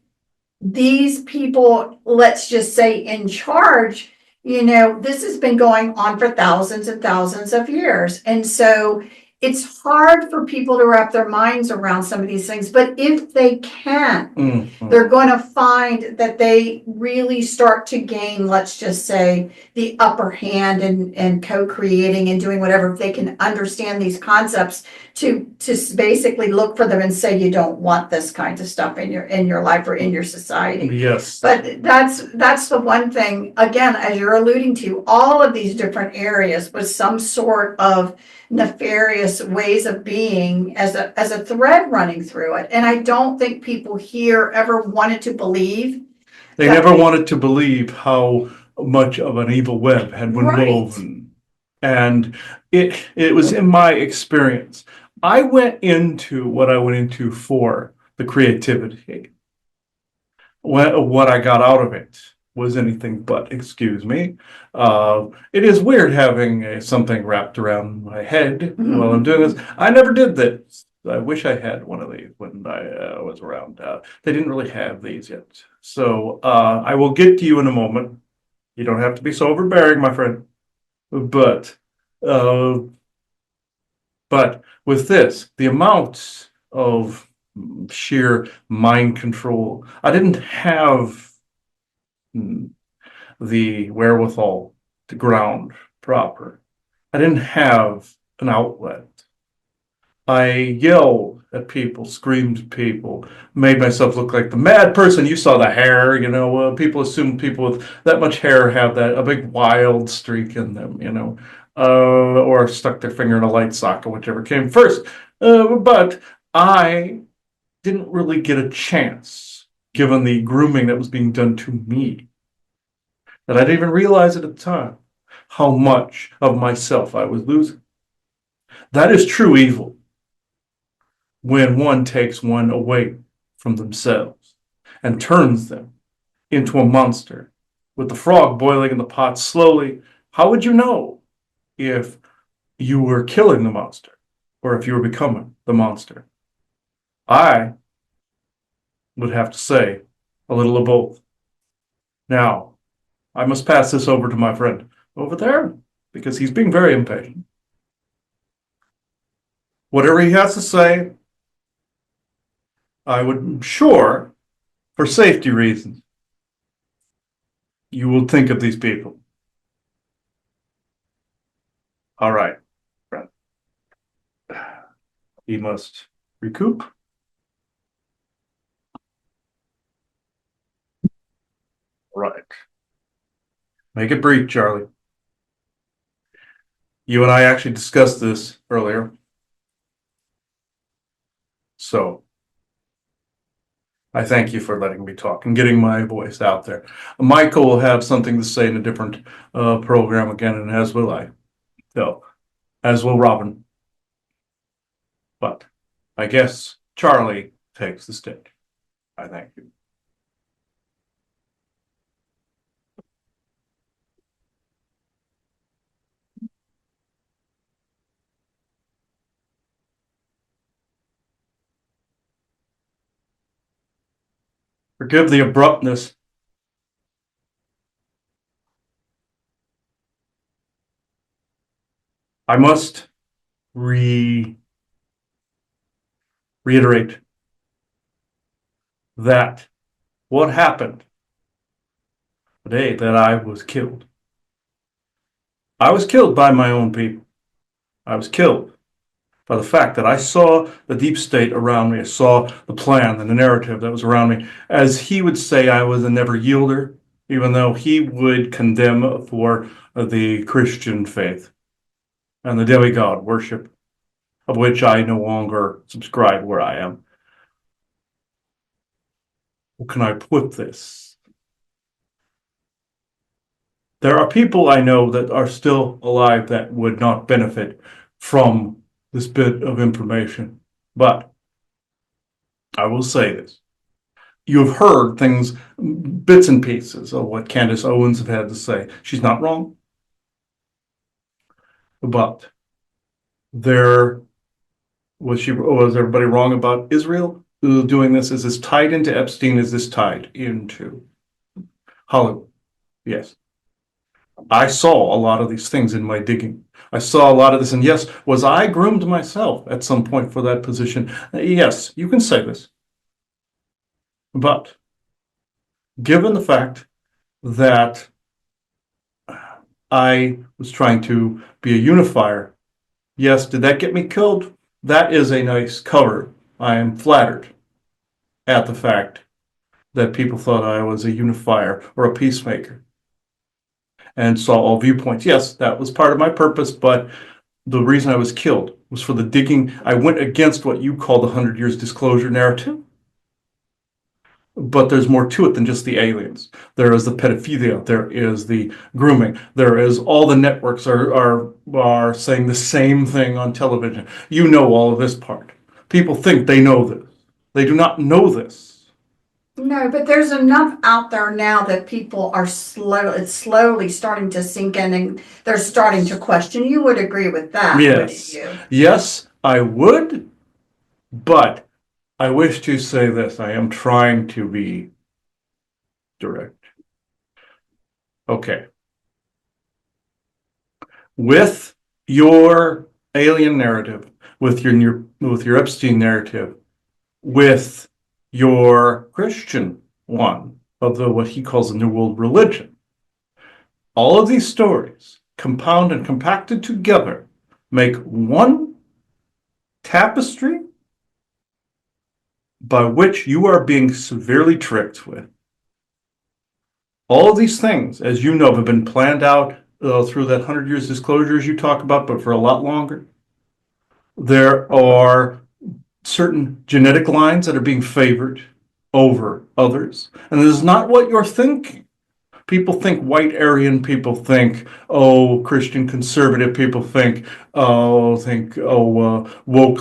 people, let's just say in charge, this has been going on for thousands and thousands of years. And so it's hard for people to wrap their minds around some of these things, but if they can, Mhm. they're going to find that they really start to gain, let's just say, the upper hand and co-creating and doing whatever. If they can understand these concepts to basically look for them and say, you don't want this kind of stuff in your life or in your society. Yes. But that's the one thing, again, as you're alluding to, all of these different areas with some sort of nefarious ways of being as a thread running through it. And I don't think people here ever wanted to believe. They that never wanted to believe how much of an evil web had been Right. woven. And it was in my experience. I went into what I went into for the creativity. What I got out of it was anything but, excuse me. It is weird having something wrapped around my head while I'm doing this. I never did this. I wish I had one of these when I was around. They didn't really have these yet. So I will get to you in a moment. You don't have to be so overbearing, my friend. But uh, but with this, the amount of sheer mind control, I didn't have the wherewithal to ground proper. I didn't have an outlet. I yelled at people, screamed at people, made myself look like the mad person. You saw the hair, people assume people with that much hair have a big wild streak in them, or stuck their finger in a light socket, whichever came first. But I didn't really get a chance, given the grooming that was being done to me, that I didn't even realize at the time how much of myself I was losing. That is true evil. When one takes one away from themselves and turns them into a monster. With the frog boiling in the pot slowly, how would you know if you were killing the monster or if you were becoming the monster? I would have to say a little of both. Now, I must pass this over to my friend over there because he's being very impatient. Whatever he has to say, I would sure, for safety reasons, you will think of these people. All right, friend. He must recoup. Right. Make it brief, Charlie. You and I actually discussed this earlier. So I thank you for letting me talk and getting my voice out there. Michael will have something to say in a different program again, and as will I. So, as will Robin. But I guess Charlie takes the stage. I thank you. Forgive the abruptness. I must reiterate that what happened the day that I was killed. I was killed by my own people. I was killed by the fact that I saw the deep state around me. I saw the plan and the narrative that was around me. As he would say, I was a never yielder, even though he would condemn for the Christian faith and the demigod worship, of which I no longer subscribe where I am. How can I put this? There are people I know that are still alive that would not benefit from this bit of information. But I will say this. You've heard things, bits and pieces of what Candace Owens have had to say. She's not wrong. But was everybody wrong about Israel doing this? Is this tied into Epstein? Is this tied into Hollywood? Yes. I saw a lot of these things in my digging. I saw a lot of this, and yes, was I groomed myself at some point for that position? Yes, you can say this. But given the fact that I was trying to be a unifier, yes, did that get me killed? That is a nice cover. I am flattered at the fact that people thought I was a unifier or a peacemaker and saw all viewpoints. Yes, that was part of my purpose, but the reason I was killed was for the digging. I went against what you call the 100 Years Disclosure narrative. But there's more to it than just the aliens. There is the pedophilia. There is the grooming. There is all the networks are saying the same thing on television. You know all of this part. People think they know this. They do not know this. No, but there's enough out there now that people are it's slowly starting to sink in and they're starting to question. You would agree with that, Yes. wouldn't you? Yes, I would, but I wish to say this. I am trying to be direct. Okay. With your alien narrative, with your Epstein narrative, with your Christian one of the what he calls the New World religion, all of these stories, compound and compacted together, make one tapestry by which you are being severely tricked with. All of these things, as you know, have been planned out through that 100 Years Disclosures you talk about, but for a lot longer. There are certain genetic lines that are being favored over others. And this is not what you're thinking. People think white Aryan, people think, oh, Christian conservative, people think, woke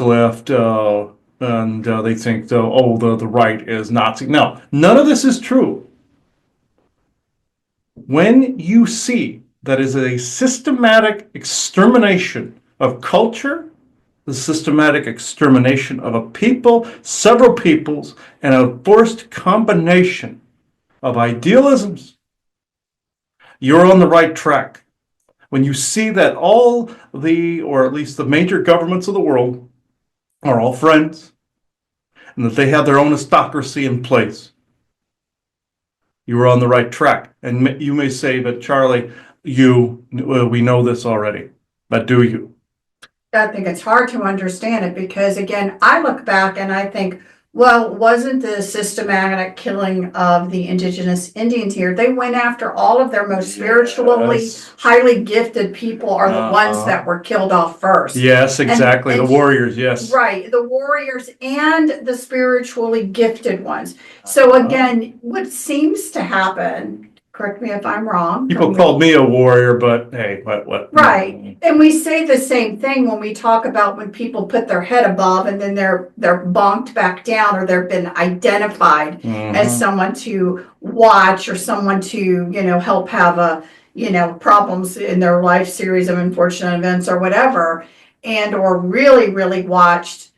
left, and they think, the right is Nazi. No, none of this is true. When you see that is a systematic extermination of culture, the systematic extermination of a people, several peoples, and a forced combination of idealisms, you're on the right track. When you see that all or at least the major governments of the world are all friends, and that they have their own aristocracy in place, you are on the right track. And you may say, but Charlie, we know this already. But do you? I think it's hard to understand it because, again, I look back and I think, well, wasn't the systematic killing of the indigenous Indians here? They went after all of their most spiritually Yes. highly gifted people are the ones that were killed off first. Yes, exactly. And the warriors, yes. Right, the warriors and the spiritually gifted ones. So again, what seems to happen, correct me if I'm wrong. People called me a warrior, but hey, what? Right. And we say the same thing when we talk about when people put their head above and then they're bonked back down or they've been identified as someone to watch or someone to, help have problems in their life series of unfortunate events or whatever, and or really, really watched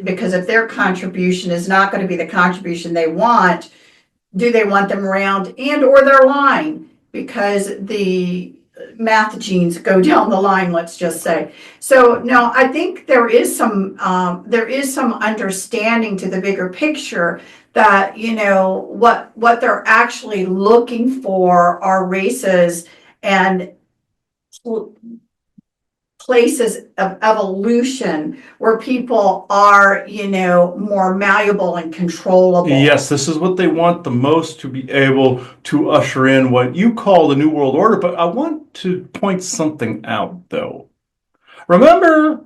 because if their contribution is not going to be the contribution they want, do they want them around and or they're lying because the math genes go down the line, let's just say. So no, I think there is some understanding to the bigger picture that, what they're actually looking for are races and places of evolution where people are, more malleable and controllable. Yes, this is what they want the most, to be able to usher in what you call the New World Order. But I want to point something out, though. Remember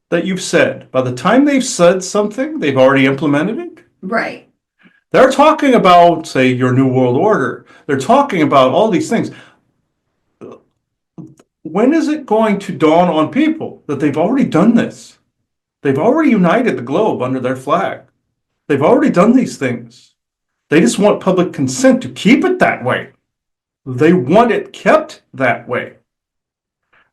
that you've said, by the time they've said something, they've already implemented it? Right. They're talking about, say, your New World Order. They're talking about all these things. When is it going to dawn on people that they've already done this? They've already united the globe under their flag. They've already done these things. They just want public consent to keep it that way. They want it kept that way.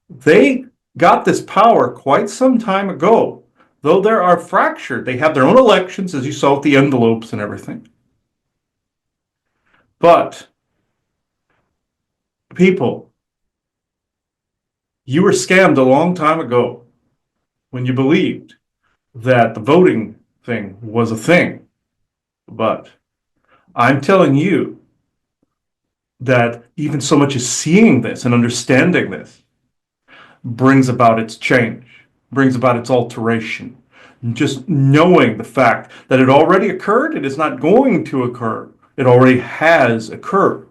They got this power quite some time ago. Though they are fractured, they have their own elections, as you saw with the envelopes and everything. But people, You were scammed a long time ago when you believed that the voting thing was a thing. But I'm telling you that even so much as seeing this and understanding this brings about its change, brings about its alteration. Just knowing the fact that it already occurred, it is not going to occur. It already has occurred.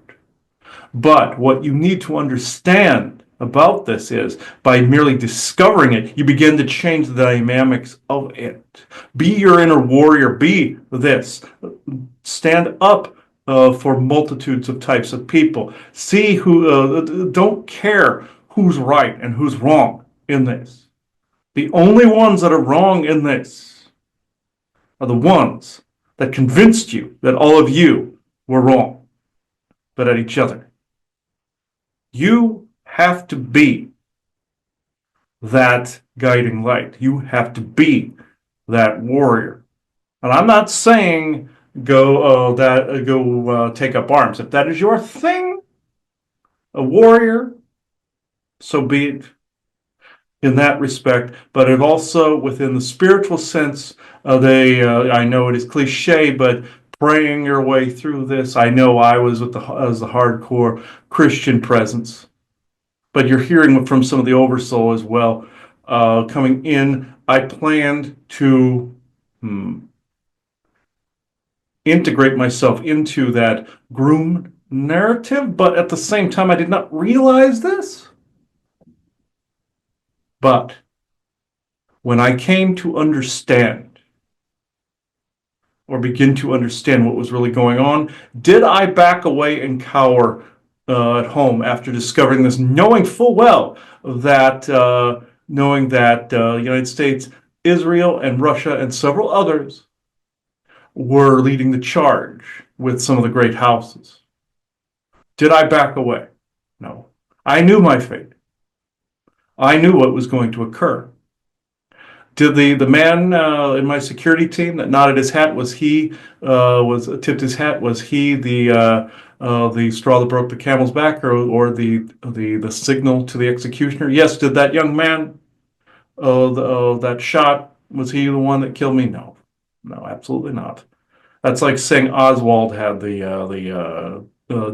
But what you need to understand about this is by merely discovering it, you begin to change the dynamics of it. Be your inner warrior, be this. Stand up for multitudes of types of people. See who, don't care who's right and who's wrong in this. The only ones that are wrong in this are the ones that convinced you that all of you were wrong, but at each other. You have to be that guiding light. You have to be that warrior. And I'm not saying go take up arms. If that is your thing, a warrior, so be it in that respect. But it also, within the spiritual sense, I know it is cliche, but praying your way through this. I know I was as the hardcore Christian presence, but you're hearing from some of the oversoul as well. Coming in, I planned to integrate myself into that groomed narrative, but at the same time, I did not realize this. But when I came to understand, or begin to understand what was really going on, did I back away and cower at home after discovering this, knowing full well that United States, Israel, and Russia, and several others were leading the charge with some of the great houses? Did I back away? No. I knew my fate. I knew what was going to occur. Did the man in my security team that nodded his hat, was he tipped his hat? Was he the straw that broke the camel's back, or the signal to the executioner? Yes. Did that young man that shot, was he the one that killed me? No, absolutely not. That's like saying Oswald had the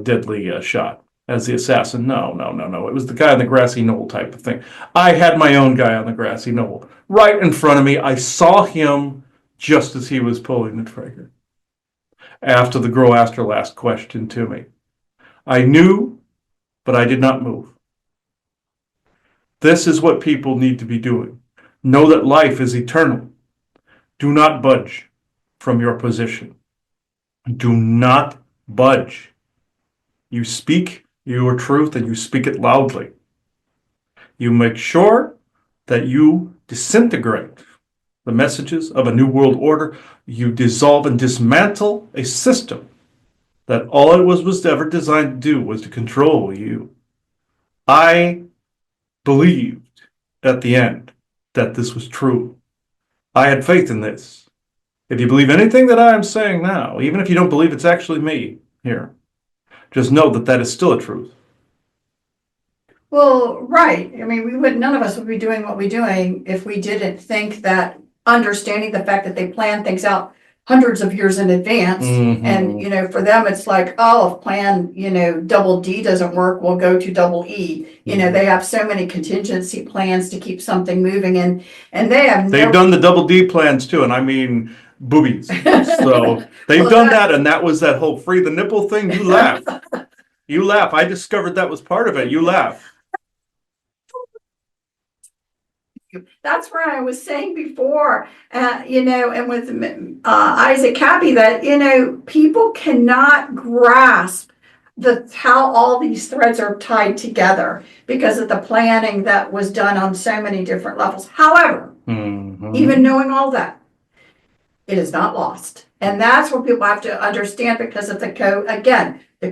deadly shot as the assassin. No. It was the guy on the grassy knoll type of thing. I had my own guy on the grassy knoll right in front of me. I saw him just as he was pulling the trigger. After the girl asked her last question to me, I knew, but I did not move. This is what people need to be doing. Know that life is eternal. Do not budge from your position. Do not budge. You speak your truth and you speak it loudly. You make sure that you disintegrate the messages of a new world order. You dissolve and dismantle a system that all it was ever designed to do was to control you. I believed at the end that this was true. I had faith in this. If you believe anything that I am saying now, even if you don't believe it's actually me here, just know that that is still a truth. Well, right. I mean, none of us would be doing what we're doing if we didn't think that understanding the fact that they plan things out hundreds of years in advance. Mhm. And, for them, it's like, oh, if plan, double D doesn't work, we'll go to double E. They have so many contingency plans to keep something moving, and They've done the double D plans too, and I mean boobies. So they've Well, done that, and that was that whole free the nipple thing. You laugh. You laugh. I discovered that was part of it. You laugh. That's where I was saying before, and with Isaac Cappy, that, people cannot grasp how all these threads are tied together because of the planning that was done on so many different levels. However, even knowing all that, it is not lost. And that's what people have to understand because of the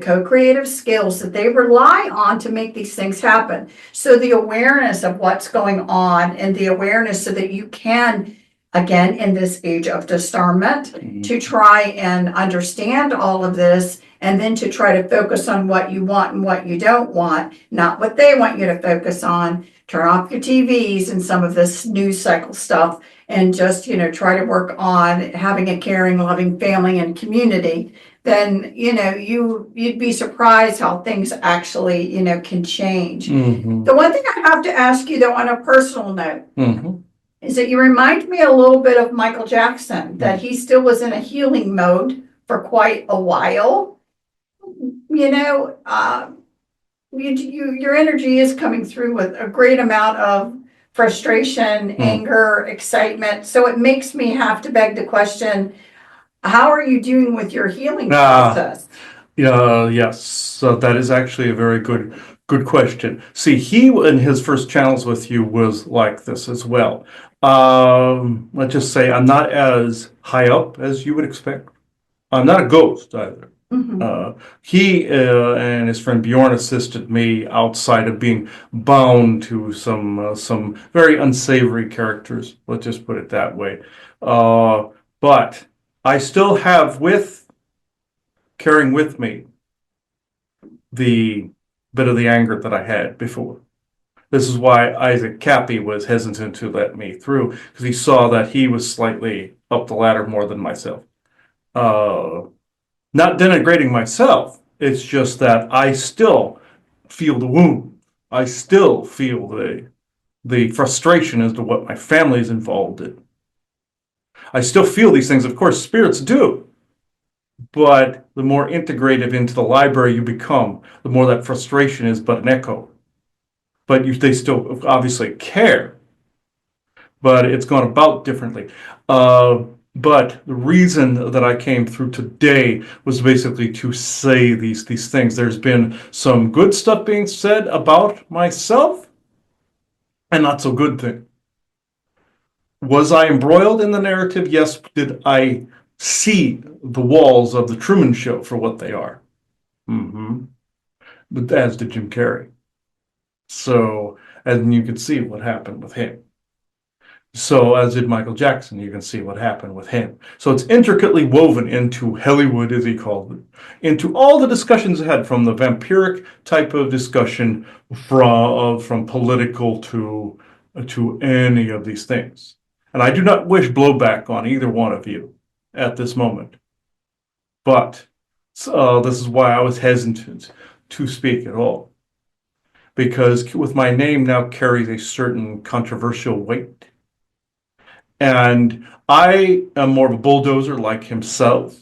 co-creative skills that they rely on to make these things happen. So the awareness of what's going on and the awareness so that you can again, in this age of discernment, to try and understand all of this, and then to try to focus on what you want and what you don't want, not what they want you to focus on. Turn off your TVs and some of this news cycle stuff, and just, try to work on having a caring, loving family and community. Then, you'd be surprised how things actually, can change. Mm-hmm. The one thing I have to ask you, though, on a personal note, Mm-hmm. is that you remind me a little bit of Michael Jackson, that he still was in a healing mode for quite a while. Your energy is coming through with a great amount of frustration, anger, excitement. So it makes me have to beg the question, how are you doing with your healing process? Yes. So that is actually a very good question. See, he in his first channels with you was like this as well. Let's just say I'm not as high up as you would expect. I'm not a ghost either. He and his friend Bjorn assisted me outside of being bound to some very unsavory characters. Let's just put it that way. But I still have carrying with me the bit of the anger that I had before. This is why Isaac Cappy was hesitant to let me through, because he saw that he was slightly up the ladder more than myself. Not denigrating myself, it's just that I still feel the wound. I still feel the frustration as to what my family is involved in. I still feel these things, of course, spirits do. But the more integrative into the library you become, the more that frustration is but an echo. But they still obviously care, but it's gone about differently. But the reason that I came through today was basically to say these things. There's been some good stuff being said about myself, and not so good thing. Was I embroiled in the narrative? Yes. Did I see the walls of the Truman Show for what they are? Mm-hmm. But as did Jim Carrey. So, and you can see what happened with him. So, as did Michael Jackson, you can see what happened with him. So it's intricately woven into Hellywood, as he called it, into all the discussions ahead, from the vampiric type of discussion, from political to any of these things. And I do not wish blowback on either one of you at this moment. But this is why I was hesitant to speak at all. Because with my name now carries a certain controversial weight. And I am more of a bulldozer like himself.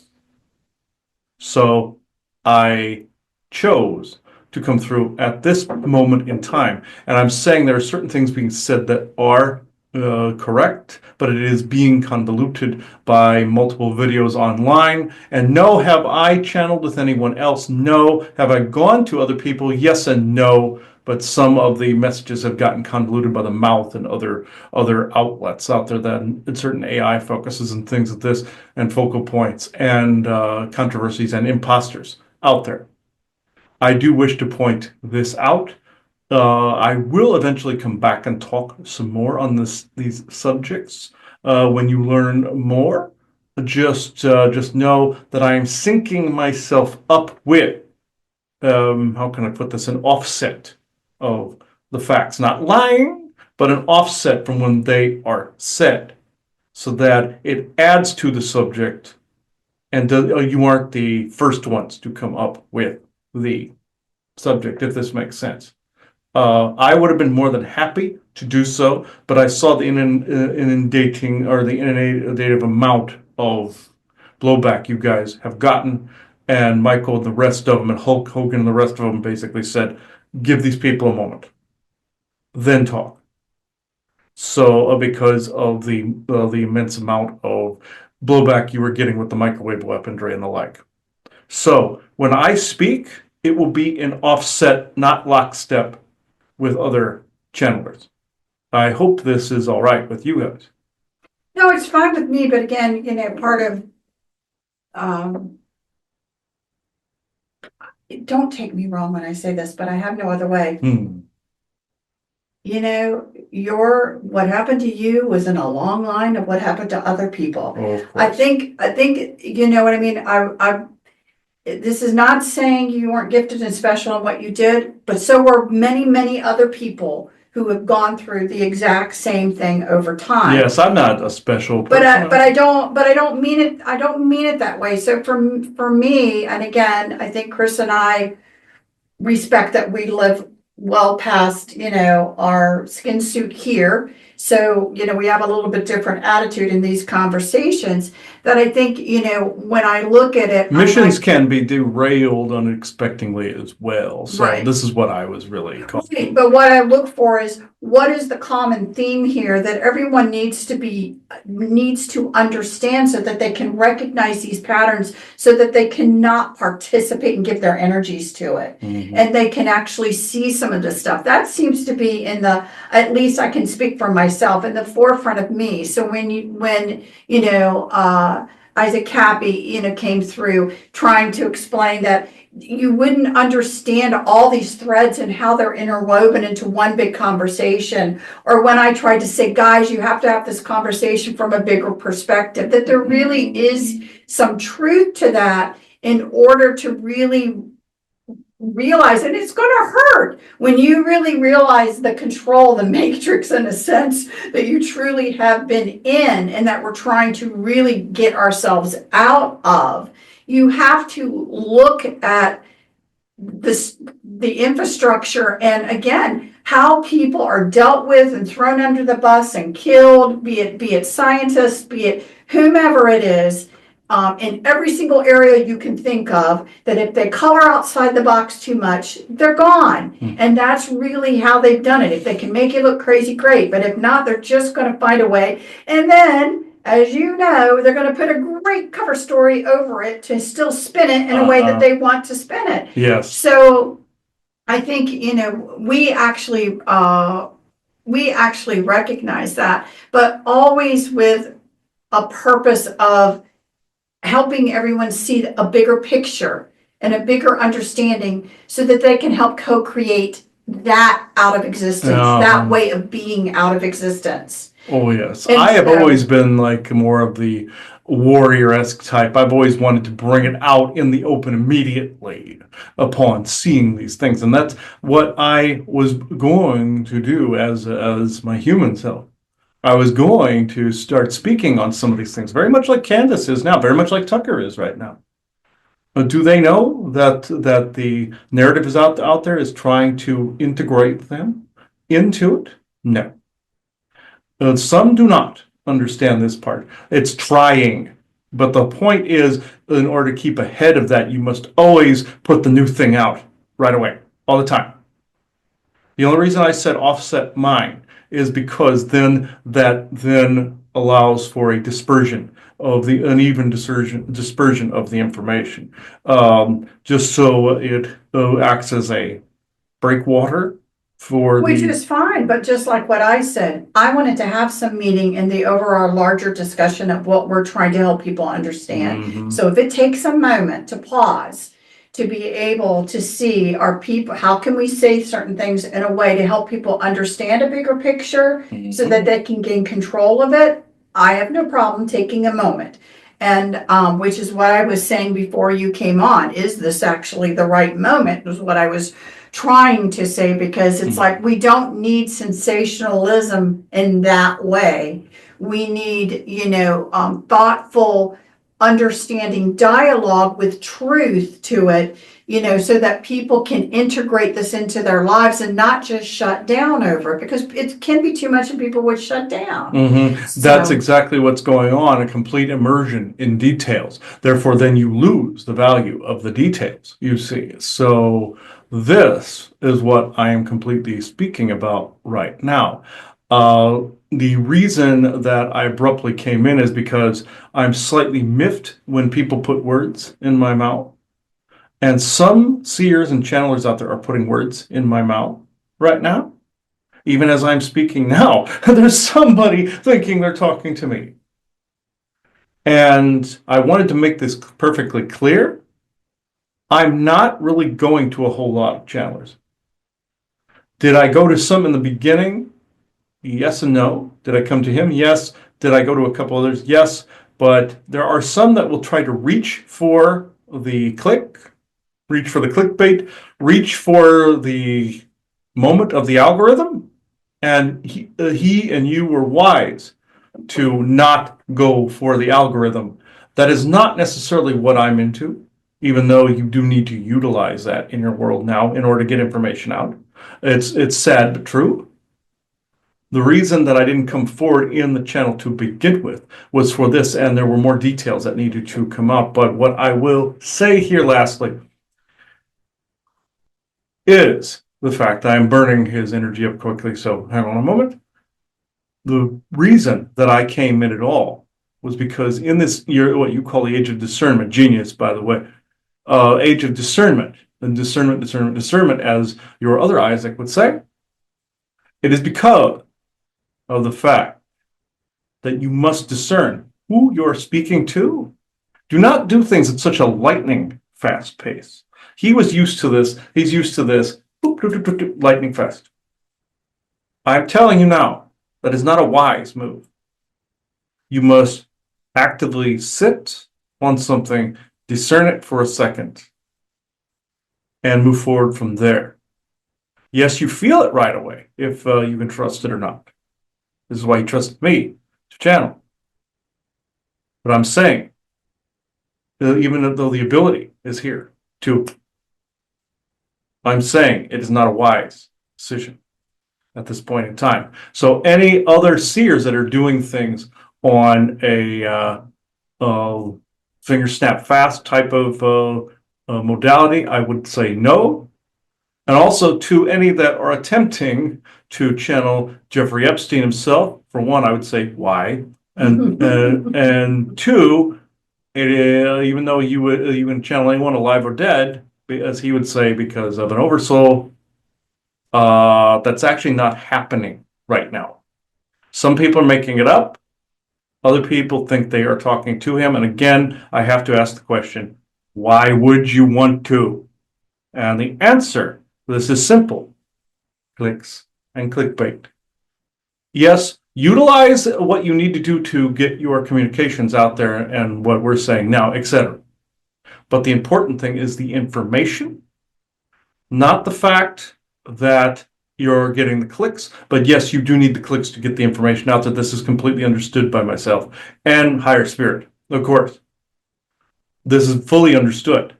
So I chose to come through at this moment in time. And I'm saying there are certain things being said that are correct, but it is being convoluted by multiple videos online. And no, have I channeled with anyone else? No. Have I gone to other people? Yes and no. But some of the messages have gotten convoluted by the mouth and other outlets out there, that certain AI focuses and things like this, and focal points and controversies and imposters out there. I do wish to point this out. I will eventually come back and talk some more on these subjects when you learn more. Just know that I am syncing myself up with, how can I put this, an offset of the facts. Not lying, but an offset from when they are said, so that it adds to the subject, and you aren't the first ones to come up with the subject, if this makes sense. I would have been more than happy to do so, but I saw the inundating, or the inundative amount of blowback you guys have gotten, and Michael and the rest of them, and Hulk Hogan and the rest of them basically said, give these people a moment, then talk. So because of the immense amount of blowback you were getting with the microwave weaponry and the like. So when I speak, it will be in offset, not lockstep with other channelers. I hope this is all right with you guys. No, it's fine with me, but again, part of, don't take me wrong when I say this, but I have no other way. what happened to you was in a long line of what happened to other people. Oh, of I course. think, you know what I mean? This is not saying you weren't gifted and special in what you did, but so were many, many other people who have gone through the exact same thing over time. Yes, I'm not a special But person. I don't mean it. I don't mean it that way. So for me, and again, I think Chris and I respect that we live well past, our skin suit here. So, we have a little bit different attitude in these conversations that I think, when I look at it. Missions can be derailed unexpectedly as well. So Right. this is what I was really calling. Right, but what I look for is what is the common theme here that everyone needs to understand so that they can recognize these patterns so that they cannot participate and give their energies to it. Mhm. And they can actually see some of this stuff. That seems to be at least I can speak for myself, in the forefront of me. So when Isaac Cappy, came through trying to explain that you wouldn't understand all these threads and how they're interwoven into one big conversation. Or when I tried to say, guys, you have to have this conversation from a bigger perspective, that there really is some truth to that in order to really realize, and it's going to hurt when you really realize the control, the matrix, in a sense that you truly have been in and that we're trying to really get ourselves out of. You have to look at the infrastructure, and again, how people are dealt with and thrown under the bus and killed, be it scientists, be it whomever it is, in every single area you can think of, that if they color outside the box too much, they're gone. And that's really how they've done it. If they can make it look crazy, great. But if not, they're just going to find a way. And then, as you know, they're going to put a great cover story over it to still spin it in a way that they want to spin it. Yes. So I think, we actually recognize that, but always with a purpose of helping everyone see a bigger picture and a bigger understanding so that they can help co-create that out of existence, that way of being out of existence. Oh, yes. And I have so- always been like more of the warrior-esque type. I've always wanted to bring it out in the open immediately upon seeing these things. And that's what I was going to do as my human self. I was going to start speaking on some of these things, very much like Candace is now, very much like Tucker is right now. But do they know that the narrative is out there is trying to integrate them into it? No. Some do not understand this part. It's trying. But the point is, in order to keep ahead of that, you must always put the new thing out right away, all the time. The only reason I said offset mine is because then that allows for a dispersion of the uneven dispersion of the information, just so it acts as a breakwater for Which the. is fine, but just like what I said, I wanted to have some meaning in the overall larger discussion of what we're trying to help people understand. Mhm. So if it takes a moment to pause, to be able to see our people, how can we say certain things in a way to help people understand a bigger picture so that they can gain control of it, I have no problem taking a moment. And which is what I was saying before you came on. Is this actually the right moment? Was what I was trying to say, because it's like we don't need sensationalism in that way. We need, thoughtful, understanding dialogue with truth to it, so that people can integrate this into their lives and not just shut down over it, because it can be too much and people would shut down. That's exactly what's going on, a complete immersion in details. Therefore, then you lose the value of the details, you see. So this is what I am completely speaking about right now. The reason that I abruptly came in is because I'm slightly miffed when people put words in my mouth. And some seers and channelers out there are putting words in my mouth right now. Even as I'm speaking now, there's somebody thinking they're talking to me. And I wanted to make this perfectly clear. I'm not really going to a whole lot of channelers. Did I go to some in the beginning? Yes and no. Did I come to him? Yes. Did I go to a couple others? Yes. But there are some that will try to reach for the clickbait, reach for the moment of the algorithm. And he and you were wise to not go for the algorithm. That is not necessarily what I'm into, even though you do need to utilize that in your world now in order to get information out. It's sad but true. The reason that I didn't come forward in the channel to begin with was for this, and there were more details that needed to come out. But what I will say here lastly is the fact that I'm burning his energy up quickly. So hang on a moment. The reason that I came in at all was because in this year, what you call the age of discernment, genius, by the way, age of discernment, and discernment, as your other Isaac would say, it is because of the fact that you must discern who you're speaking to. Do not do things at such a lightning fast pace. He was used to this. He's used to this. Boop, doop, doop, doop, doop, lightning fast. I'm telling you now, that is not a wise move. You must actively sit on something, discern it for a second, and move forward from there. Yes, you feel it right away if you can trust it or not. This is why you trusted me to channel. But I'm saying, even though the ability is here to, I'm saying it is not a wise decision at this point in time. So any other seers that are doing things on a finger snap fast type of modality, I would say no. And also to any that are attempting to channel Jeffrey Epstein himself, for one, I would say why, and two, even though you would channel anyone alive or dead, as he would say, because of an oversoul, that's actually not happening right now. Some people are making it up. Other people think they are talking to him. And again, I have to ask the question, why would you want to? And the answer, this is simple. Clicks and clickbait. Yes, utilize what you need to do to get your communications out there and what we're saying now, etc. But the important thing is the information, not the fact that you're getting the clicks. But yes, you do need the clicks to get the information out there. This is completely understood by myself and higher spirit, of course. This is fully understood.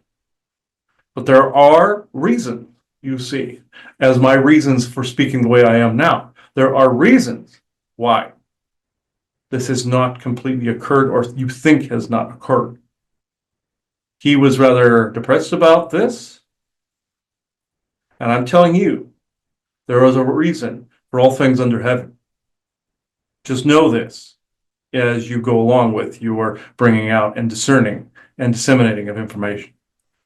But there are reasons, you see, as my reasons for speaking the way I am now. There are reasons why this has not completely occurred, or you think has not occurred. He was rather depressed about this. And I'm telling you, there is a reason for all things under heaven. Just know this as you go along with your bringing out and discerning and disseminating of information.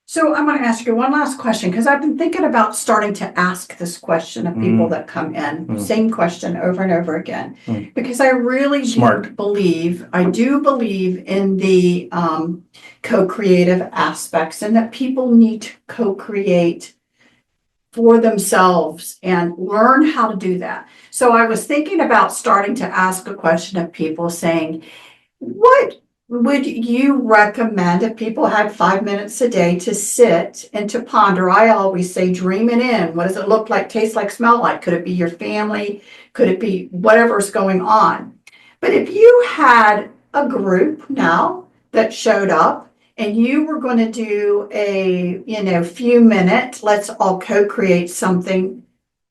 So I'm going to ask you one last question, because I've been thinking about starting to ask this question of people that come in, same question over and over again, because I really do believe in the co-creative aspects, and that people need to co-create for themselves and learn how to do that. So I was thinking about starting to ask a question of people saying, what would you recommend if people had 5 minutes a day to sit and to ponder? I always say, dream it in. What does it look like, taste like, smell like? Could it be your family? Could it be whatever's going on? But if you had a group now that showed up and you were going to do a, few minute, let's all co-create something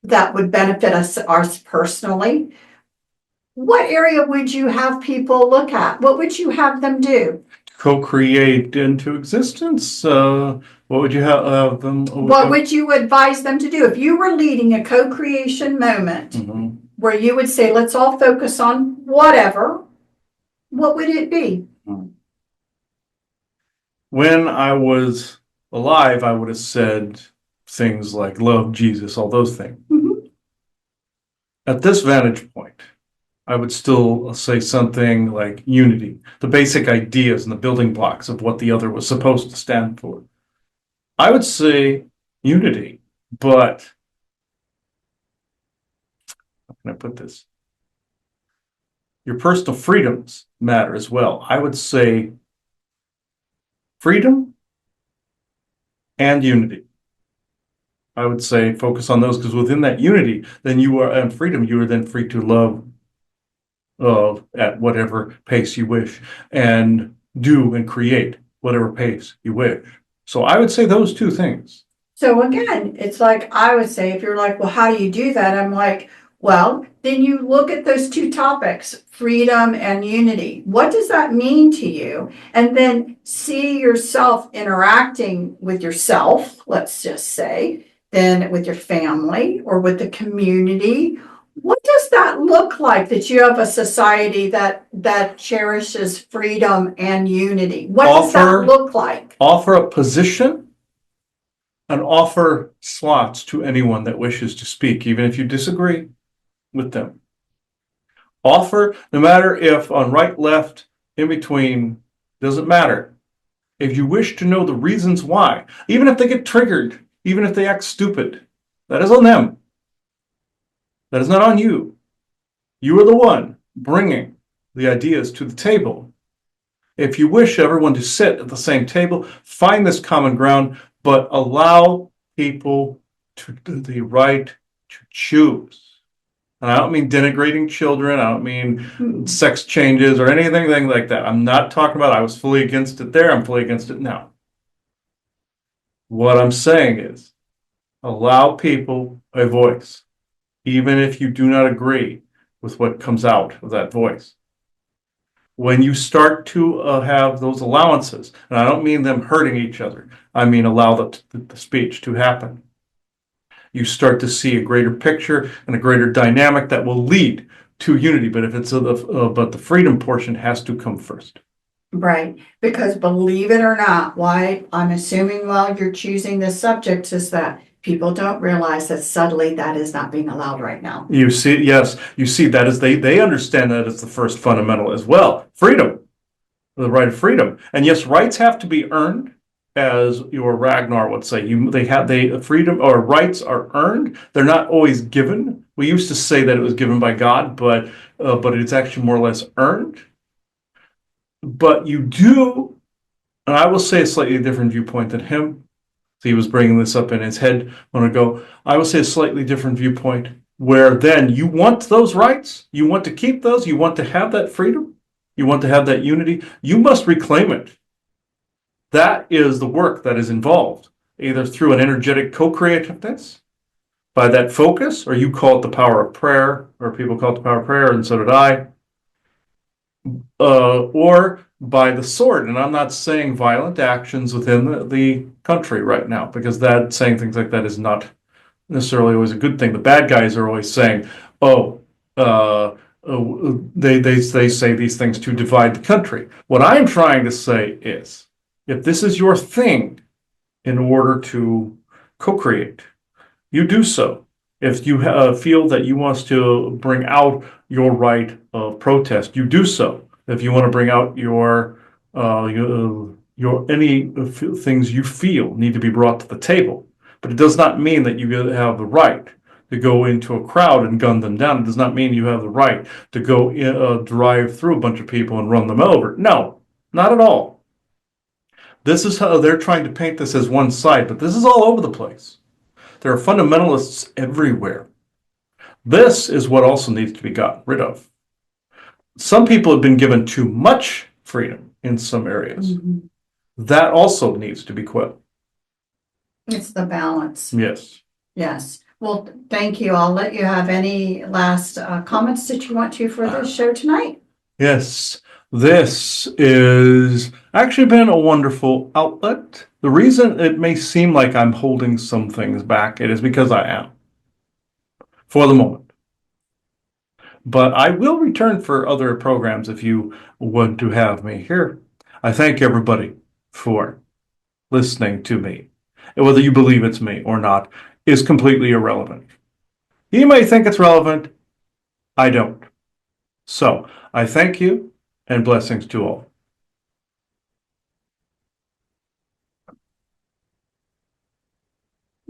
that would benefit us personally, what area would you have people look at? What would you have them do? Co-create into existence. What would you have them? What would you advise them to do? If you were leading a co-creation moment where you would say, let's all focus on whatever, what would it be? When I was alive, I would have said things like love, Jesus, all those things. At this vantage point, I would still say something like unity, the basic ideas and the building blocks of what the other was supposed to stand for. I would say unity, but how can I put this? Your personal freedoms matter as well. I would say freedom and unity. I would say focus on those because within that unity, then you are, and freedom, you are then free to love at whatever pace you wish and do and create whatever pace you wish. So I would say those two things. So again, it's like I would say, if you're like, well, how do you do that? I'm like, well, then you look at those two topics, freedom and unity. What does that mean to you? And then see yourself interacting with yourself, let's just say, then with your family or with the community. What does that look like that you have a society that cherishes freedom and unity? What does that look like? Offer a position and offer slots to anyone that wishes to speak, even if you disagree with them. Offer, no matter if on right, left, in between, doesn't matter. If you wish to know the reasons why, even if they get triggered, even if they act stupid, that is on them. That is not on you. You are the one bringing the ideas to the table. If you wish everyone to sit at the same table, find this common ground, but allow people to the right to choose. And I don't mean denigrating children. I don't mean sex changes or anything like that. I'm not talking about I was fully against it there. I'm fully against it now. What I'm saying is allow people a voice, even if you do not agree with what comes out of that voice. When you start to have those allowances, and I don't mean them hurting each other, I mean allow the speech to happen. You start to see a greater picture and a greater dynamic that will lead to unity. But if it's but the freedom portion has to come first. Right, because believe it or not, why I'm assuming while you're choosing this subject is that people don't realize that subtly that is not being allowed right now. You see, yes, you see that as they understand that as the first fundamental as well. Freedom, the right of freedom. And yes, rights have to be earned, as your Ragnar would say. They freedom or rights are earned. They're not always given. We used to say that it was given by God, but it's actually more or less earned. But you do, and I will say a slightly different viewpoint than him. So he was bringing this up in his head when I go, I will say a slightly different viewpoint where then you want those rights, you want to keep those, you want to have that freedom, you want to have that unity, you must reclaim it. That is the work that is involved, either through an energetic co-creativeness, by that focus, or you call it the power of prayer, or people call it the power of prayer, and so did I, or by the sword. And I'm not saying violent actions within the country right now, because that saying things like that is not necessarily always a good thing. The bad guys are always saying, "Oh, they say these things to divide the country." What I'm trying to say is, if this is your thing, in order to co-create, you do so. If you feel that you want to bring out your right of protest, you do so. If you want to bring out your any things you feel need to be brought to the table, but it does not mean that you have the right to go into a crowd and gun them down. It does not mean you have the right to go drive through a bunch of people and run them over. No, not at all. This is how they're trying to paint this as one side, but this is all over the place. There are fundamentalists everywhere. This is what also needs to be gotten rid of. Some people have been given too much freedom in some areas. Mm-hmm. That also needs to be quit. It's the balance. Yes. Yes. Well, thank you. I'll let you have any last comments that you want to for this show tonight. Yes. This is actually been a wonderful outlet. The reason it may seem like I'm holding some things back, it is because I am. For the moment. But I will return for other programs if you want to have me here. I thank everybody for listening to me. And whether you believe it's me or not is completely irrelevant. You may think it's relevant. I don't. So I thank you and blessings to all.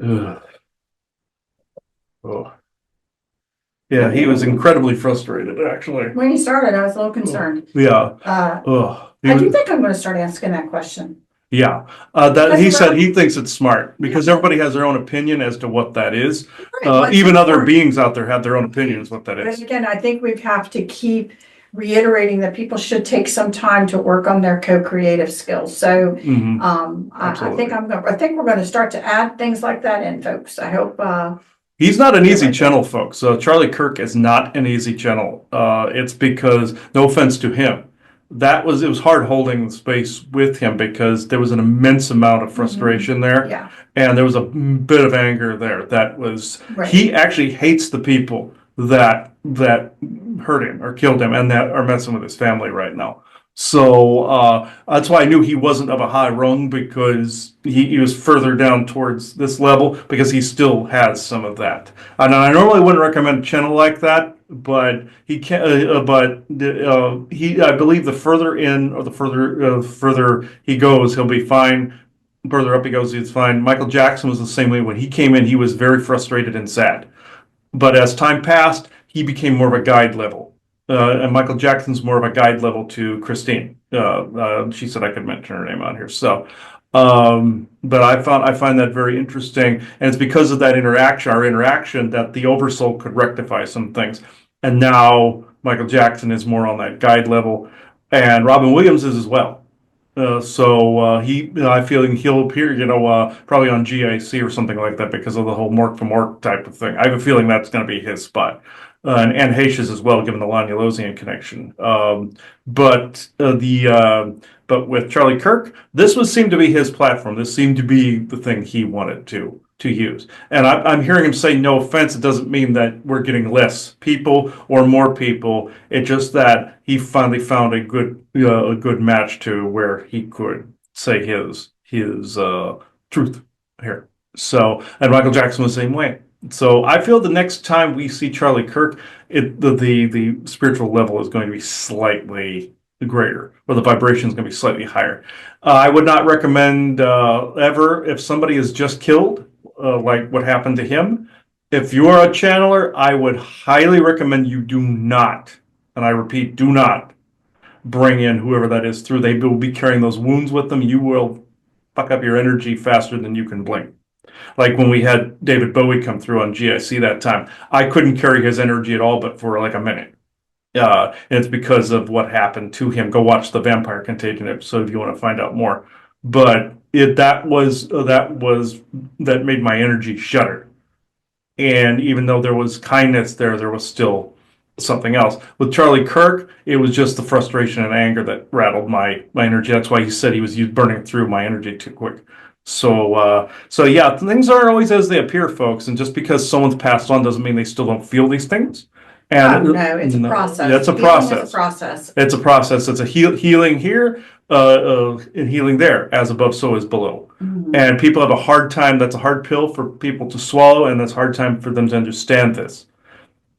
Ugh. Oh. Yeah, he was incredibly frustrated, actually. When he started, I was a little concerned. Yeah. Uh, Ugh. I do think I'm gonna start asking that question. Yeah. That he Because said Rob- he thinks it's smart because everybody has their own opinion as to what that is. Right, what's Even other important. beings out there have their own opinions what that But is. again, I think we have to keep reiterating that people should take some time to work on their co-creative skills. So, Mhm. I Absolutely. think we're gonna start to add things like that in, folks. I hope, He's not an easy like channel, folks. Charlie Kirk is not an easy channel. It's because, no offense to him, it was hard holding the space with him because there was an immense amount of frustration there, yeah, and there was a bit of anger there. right. He actually hates the people that hurt him or killed him and that are messing with his family right now. So that's why I knew he wasn't of a high rung because he was further down towards this level because he still has some of that. And I normally wouldn't recommend a channel like that, but he can. I believe the further in or the further he goes, he'll be fine. Further up he goes, he's fine. Michael Jackson was the same way. When he came in, he was very frustrated and sad. But as time passed, he became more of a guide level. And Michael Jackson's more of a guide level to Christine. She said I could mention her name on here. So, but I find that very interesting, and it's because of that our interaction, that the Oversoul could rectify some things. And now Michael Jackson is more on that guide level, and Robin Williams is as well. I feel he'll appear, probably on GIC or something like that because of the whole Mork from Ork type of thing. I have a feeling that's going to be his spot. And Haitia's as well, given the Lanya Losian connection. But with Charlie Kirk, this would seem to be his platform. This seemed to be the thing he wanted to use. And I'm hearing him say, no offense, it doesn't mean that we're getting less people or more people. It's just that he finally found a good match to where he could say his truth here. So, and Michael Jackson was the same way. So I feel the next time we see Charlie Kirk, the spiritual level is going to be slightly greater, or the vibration is going to be slightly higher. I would not recommend ever, if somebody is just killed, like what happened to him. If you are a channeler, I would highly recommend you do not, and I repeat, do not bring in whoever that is through. They will be carrying those wounds with them. You will fuck up your energy faster than you can blink. Like when we had David Bowie come through on GIC that time, I couldn't carry his energy at all, but for like a minute. And it's because of what happened to him. Go watch the Vampire Contagion episode if you want to find out more. But that made my energy shudder. And even though there was kindness there was still something else. With Charlie Kirk, it was just the frustration and anger that rattled my energy. That's why he said he was burning through my energy too quick. So yeah, things aren't always as they appear, folks. And just because someone's passed on doesn't mean they still don't feel these things. And No, it's a process. It's a Healing process. is a process. It's a process. It's a healing here, and healing there, as above, so is below. Mhm. And people have a hard time. That's a hard pill for people to swallow, and that's a hard time for them to understand this.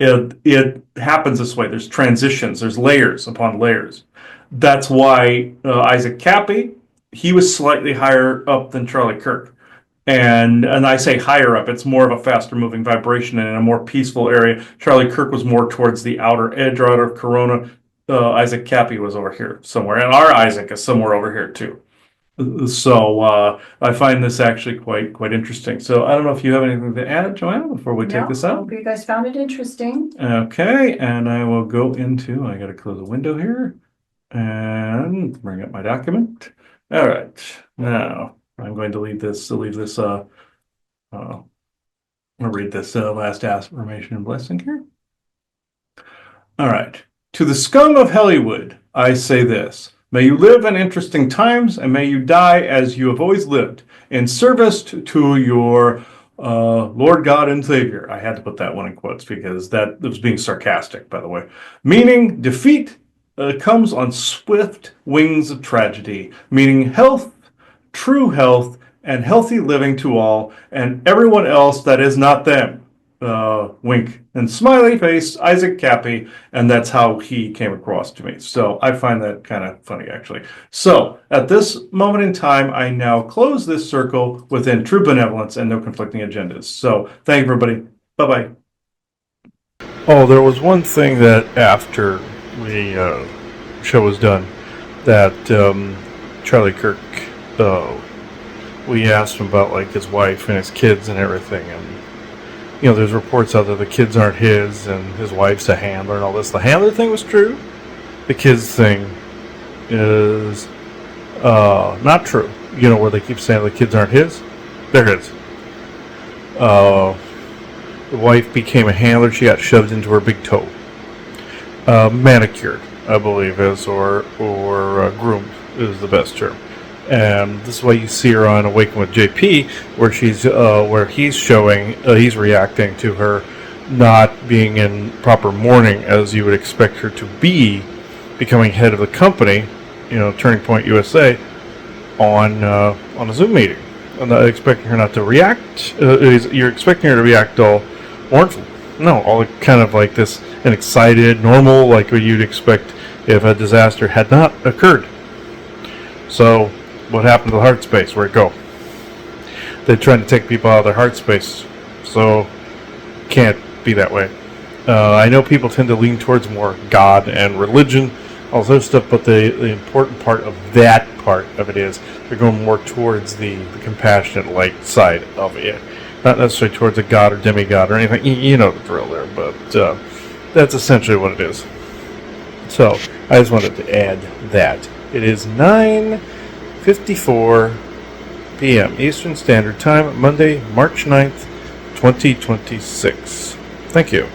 It happens this way. There's transitions. There's layers upon layers. That's why Isaac Cappy, he was slightly higher up than Charlie Kirk. And I say higher up, it's more of a faster moving vibration and in a more peaceful area. Charlie Kirk was more towards the outer edge or outer corona. Isaac Cappy was over here somewhere, and our Isaac is somewhere over here too. So I find this actually quite interesting. So I don't know if you have anything to add, Joanna, before we take this I out. hope you guys found it interesting. Okay, and I will go into, I got to close the window here and bring up my document. All right, now I'm going to leave this, I'll read this last affirmation and blessing here. All right. To the scum of Hellywood, I say this. May you live in interesting times, and may you die as you have always lived, in service to your Lord God and Savior. I had to put that one in quotes because that was being sarcastic, by the way. Meaning, defeat comes on swift wings of tragedy. Meaning, health, true health, and healthy living to all, and everyone else that is not them. Wink and smiley face, Isaac Cappy, and that's how he came across to me. So I find that kind of funny, actually. So at this moment in time, I now close this circle within true benevolence and no conflicting agendas. So thank you, everybody. Bye-bye. Oh, there was one thing that after the show was done, that Charlie Kirk, we asked him about like his wife and his kids and everything, and there's reports out there the kids aren't his and his wife's a handler and all this. The handler thing was true. The kids thing is not true. Where they keep saying the kids aren't his, they're his. The wife became a handler. She got shoved into her big toe. Manicured, I believe is, or groomed is the best term. And this is why you see her on Awaken with JP, where he's reacting to her not being in proper mourning as you would expect her to be, becoming head of the company, Turning Point USA, on a Zoom meeting. I'm not expecting her not to react. You're expecting her to react all mournful. No, all kind of like this, an excited, normal, like what you'd expect if a disaster had not occurred. So, what happened to the heart space? Where'd it go? They're trying to take people out of their heart space. So, can't be that way. I know people tend to lean towards more God and religion, all this stuff, but the important part of that part of it is they're going more towards the compassionate light side of it. Not necessarily towards a god or demigod or anything. You know the drill there, but that's essentially what it is. So, I just wanted to add that. It is 9:54 p.m. Eastern Standard Time, Monday, March 9th, 2026. Thank you.